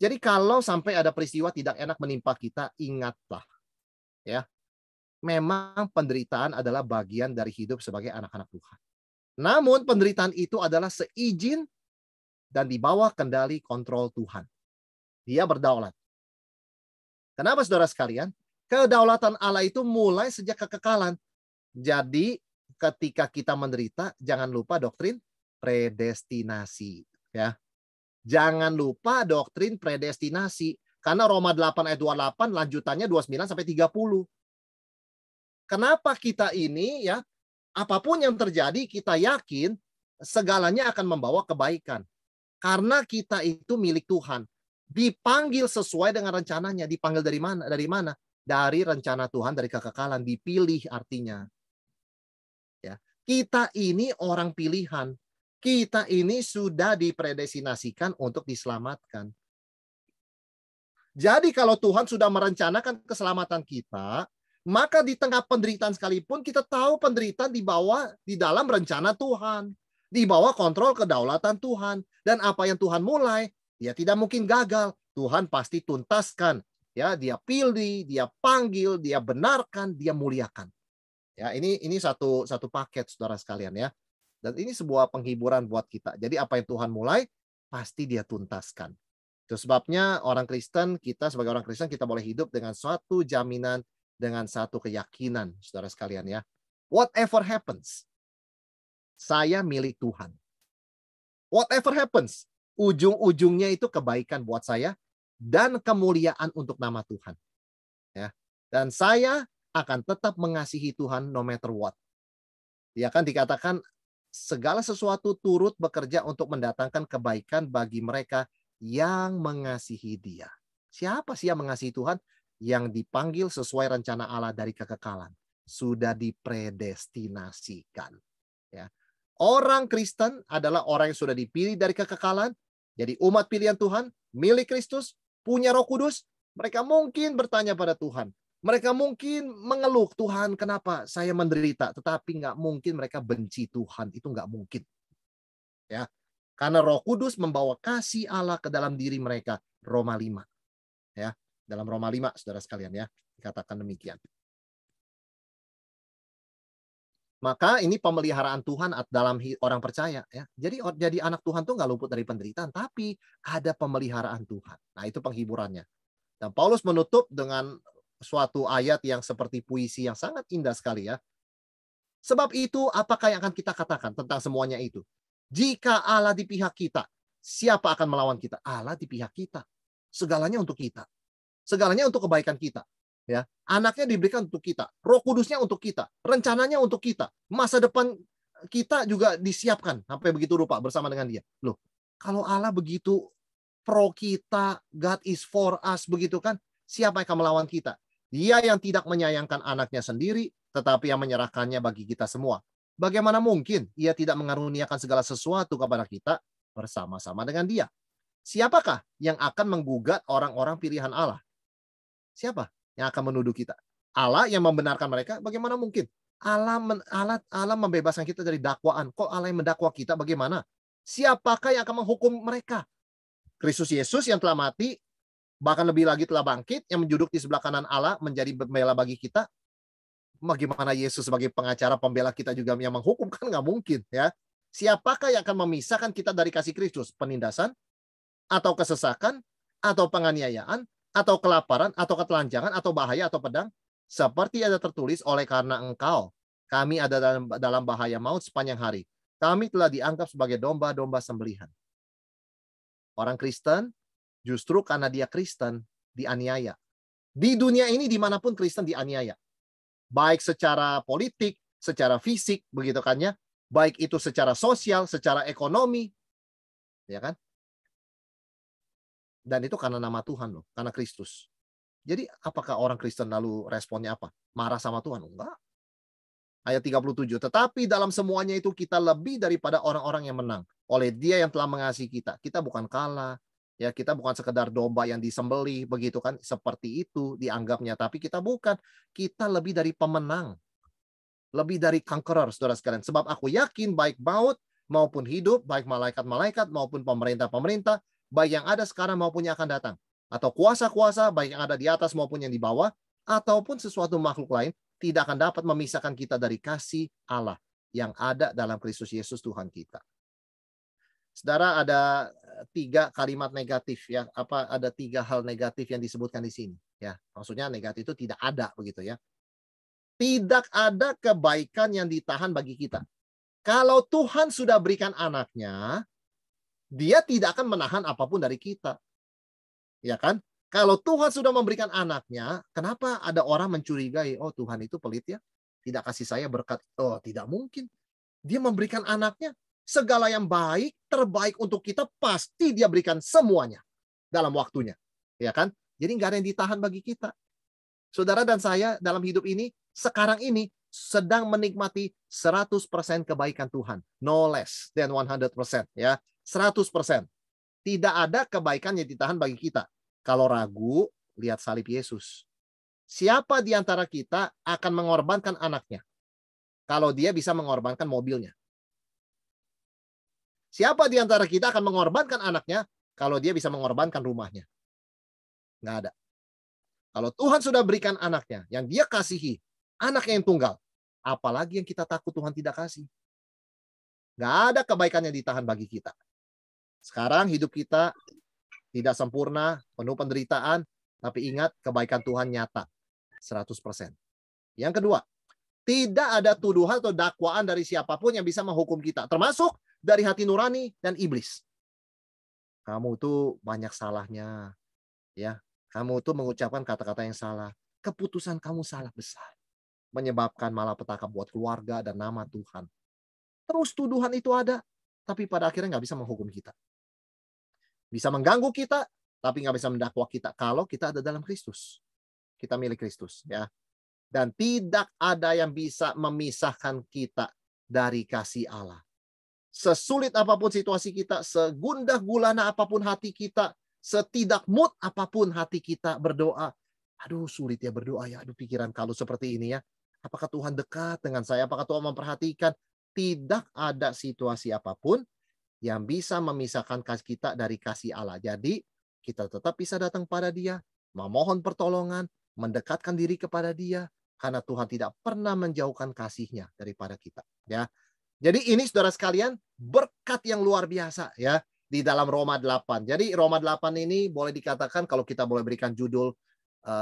Jadi kalau sampai ada peristiwa tidak enak menimpa kita, ingatlah. Ya. Memang penderitaan adalah bagian dari hidup sebagai anak-anak Tuhan. Namun penderitaan itu adalah seizin dan di bawah kendali kontrol Tuhan. Dia berdaulat. Kenapa saudara sekalian? Kedaulatan Allah itu mulai sejak kekekalan. Jadi ketika kita menderita, jangan lupa doktrin predestinasi. Ya. Jangan lupa doktrin predestinasi. Karena Roma 8 ayat 28 lanjutannya 29 sampai 30. Kenapa kita ini ya, apapun yang terjadi kita yakin segalanya akan membawa kebaikan. Karena kita itu milik Tuhan. Dipanggil sesuai dengan rencananya. Dipanggil dari mana? Dari mana? Dari rencana Tuhan, dari kekekalan. Dipilih artinya. Ya. Kita ini orang pilihan. Kita ini sudah dipredestinasikan untuk diselamatkan. Jadi kalau Tuhan sudah merencanakan keselamatan kita, maka di tengah penderitaan sekalipun kita tahu penderitaan di dalam rencana Tuhan, di bawah kontrol kedaulatan Tuhan, dan apa yang Tuhan mulai, dia tidak mungkin gagal. Tuhan pasti tuntaskan. Ya, dia pilih, dia panggil, dia benarkan, dia muliakan. Ya, ini satu paket saudara sekalian ya. Dan ini sebuah penghiburan buat kita. Jadi apa yang Tuhan mulai pasti dia tuntaskan. Itu sebabnya kita sebagai orang Kristen kita boleh hidup dengan suatu jaminan, dengan satu keyakinan, saudara sekalian ya. Whatever happens, saya milik Tuhan. Whatever happens, ujung-ujungnya itu kebaikan buat saya dan kemuliaan untuk nama Tuhan. Ya. Dan saya akan tetap mengasihi Tuhan no matter what. Ya kan dikatakan segala sesuatu turut bekerja untuk mendatangkan kebaikan bagi mereka yang mengasihi Dia. Siapa sih yang mengasihi Tuhan? Yang dipanggil sesuai rencana Allah dari kekekalan. Sudah dipredestinasikan. Ya. Orang Kristen adalah orang yang sudah dipilih dari kekekalan. Jadi umat pilihan Tuhan, milik Kristus, punya Roh Kudus. Mereka mungkin bertanya pada Tuhan. Mereka mungkin mengeluh, Tuhan kenapa saya menderita. Tetapi nggak mungkin mereka benci Tuhan. Itu nggak mungkin. Ya. Karena Roh Kudus membawa kasih Allah ke dalam diri mereka. Roma 5. Ya, dalam Roma 5 saudara sekalian ya, dikatakan demikian. Maka ini pemeliharaan Tuhan dalam orang percaya ya. Jadi anak Tuhan tuh nggak luput dari penderitaan, tapi ada pemeliharaan Tuhan. Nah, itu penghiburannya. Dan Paulus menutup dengan suatu ayat yang seperti puisi yang sangat indah sekali ya. Sebab itu, apakah yang akan kita katakan tentang semuanya itu? Jika Allah di pihak kita, siapa akan melawan kita? Allah di pihak kita. Segalanya untuk kita. Segalanya untuk kebaikan kita. Ya, anaknya diberikan untuk kita. Roh Kudusnya untuk kita. Rencananya untuk kita. Masa depan kita juga disiapkan sampai begitu rupa bersama dengan Dia. Loh, kalau Allah begitu pro kita, God is for us begitu kan? Siapa yang akan melawan kita? Dia yang tidak menyayangkan anaknya sendiri, tetapi yang menyerahkannya bagi kita semua. Bagaimana mungkin Ia tidak mengaruniakan segala sesuatu kepada kita bersama-sama dengan Dia? Siapakah yang akan menggugat orang-orang pilihan Allah? Siapa yang akan menuduh kita? Allah yang membenarkan mereka? Bagaimana mungkin? Allah membebaskan kita dari dakwaan. Kok Allah yang mendakwa kita? Bagaimana? Siapakah yang akan menghukum mereka? Kristus Yesus yang telah mati, bahkan lebih lagi telah bangkit, yang menjuduk di sebelah kanan Allah menjadi pembela bagi kita. Bagaimana Yesus sebagai pengacara pembela kita juga yang menghukum? Kan nggak mungkin ya. Siapakah yang akan memisahkan kita dari kasih Kristus? Penindasan, atau kesesakan, atau penganiayaan, atau kelaparan, atau ketelanjangan, atau bahaya, atau pedang? Seperti ada tertulis, oleh karena engkau, kami ada dalam bahaya maut sepanjang hari. Kami telah dianggap sebagai domba-domba sembelihan. Orang Kristen, justru karena dia Kristen, dianiaya. Di dunia ini, dimanapun Kristen dianiaya. Baik secara politik, secara fisik, begitu kan ya. Baik itu secara sosial, secara ekonomi. Ya kan? Dan itu karena nama Tuhan loh, karena Kristus. Jadi apakah orang Kristen lalu responnya apa? Marah sama Tuhan? Enggak. Ayat 37, tetapi dalam semuanya itu kita lebih daripada orang-orang yang menang. Oleh Dia yang telah mengasihi kita. Kita bukan kalah. Ya, kita bukan sekedar domba yang disembelih, begitu kan? Seperti itu dianggapnya. Tapi kita bukan. Kita lebih dari pemenang. Lebih dari conqueror, saudara sekalian. Sebab aku yakin baik maut maupun hidup, baik malaikat-malaikat maupun pemerintah-pemerintah, baik yang ada sekarang maupun yang akan datang. Atau kuasa-kuasa, baik yang ada di atas maupun yang di bawah, ataupun sesuatu makhluk lain, tidak akan dapat memisahkan kita dari kasih Allah yang ada dalam Kristus Yesus Tuhan kita. Saudara, ada 3 kalimat negatif ya, ada 3 hal negatif yang disebutkan di sini ya. Maksudnya negatif itu tidak ada begitu ya. Tidak ada kebaikan yang ditahan bagi kita. Kalau Tuhan sudah berikan anaknya, Dia tidak akan menahan apapun dari kita. Ya kan? Kalau Tuhan sudah memberikan anaknya, kenapa ada orang mencurigai, oh Tuhan itu pelit ya, tidak kasih saya berkat. Oh, tidak mungkin. Dia memberikan anaknya, segala yang baik, terbaik untuk kita, pasti Dia berikan semuanya. dalam waktunya. Ya kan? Jadi nggak ada yang ditahan bagi kita. Saudara dan saya dalam hidup ini, sekarang ini sedang menikmati 100% kebaikan Tuhan. No less than 100%. Ya, 100%. Tidak ada kebaikan yang ditahan bagi kita. Kalau ragu, lihat salib Yesus. Siapa di antara kita akan mengorbankan anaknya? Kalau dia bisa mengorbankan mobilnya. Siapa di antara kita akan mengorbankan anaknya kalau dia bisa mengorbankan rumahnya? Nggak ada. Kalau Tuhan sudah berikan anaknya, yang dia kasihi, anaknya yang tunggal, apalagi yang kita takut Tuhan tidak kasih. Nggak ada kebaikan yang ditahan bagi kita. Sekarang hidup kita tidak sempurna, penuh penderitaan, tapi ingat kebaikan Tuhan nyata, 100%. Yang kedua, tidak ada tuduhan atau dakwaan dari siapapun yang bisa menghukum kita, termasuk dari hati nurani dan iblis. Kamu tuh banyak salahnya, ya. Kamu tuh mengucapkan kata-kata yang salah. Keputusan kamu salah besar. Menyebabkan malapetaka buat keluarga dan nama Tuhan. Terus tuduhan itu ada, tapi pada akhirnya nggak bisa menghukum kita. Bisa mengganggu kita, tapi nggak bisa mendakwa kita kalau kita ada dalam Kristus. Kita milik Kristus, ya. Dan tidak ada yang bisa memisahkan kita dari kasih Allah. Sesulit apapun situasi kita, segundah gulana apapun hati kita, setidak mood apapun hati kita berdoa. Aduh, sulit ya berdoa ya. Aduh, pikiran kalau seperti ini ya. Apakah Tuhan dekat dengan saya? Apakah Tuhan memperhatikan? Tidak ada situasi apapun yang bisa memisahkan kita dari kasih Allah. Jadi, kita tetap bisa datang pada Dia, memohon pertolongan, mendekatkan diri kepada Dia, karena Tuhan tidak pernah menjauhkan kasih-Nya daripada kita. Ya. Jadi ini saudara sekalian, berkat yang luar biasa ya di dalam Roma 8. Jadi Roma 8 ini boleh dikatakan kalau kita boleh berikan judul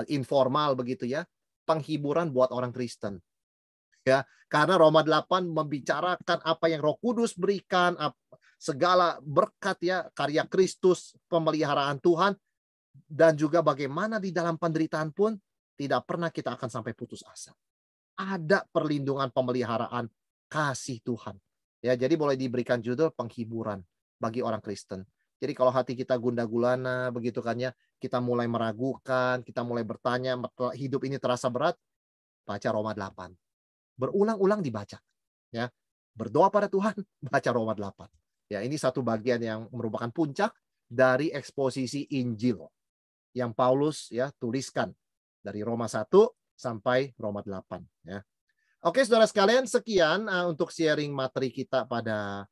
informal begitu ya, penghiburan buat orang Kristen. Ya, karena Roma 8 membicarakan apa yang Roh Kudus berikan, segala berkat ya, karya Kristus, pemeliharaan Tuhan, dan juga bagaimana di dalam penderitaan pun tidak pernah kita akan sampai putus asa. Ada perlindungan pemeliharaan kasih Tuhan. Ya, jadi boleh diberikan judul penghiburan bagi orang Kristen. Jadi kalau hati kita gundah gulana begitu kan ya, kita mulai meragukan, kita mulai bertanya, hidup ini terasa berat, baca Roma 8. Berulang-ulang dibaca. Ya. Berdoa pada Tuhan, baca Roma 8. Ya, ini satu bagian yang merupakan puncak dari eksposisi Injil yang Paulus ya tuliskan dari Roma 1 sampai Roma 8 ya. Oke, saudara sekalian, sekian untuk sharing materi kita pada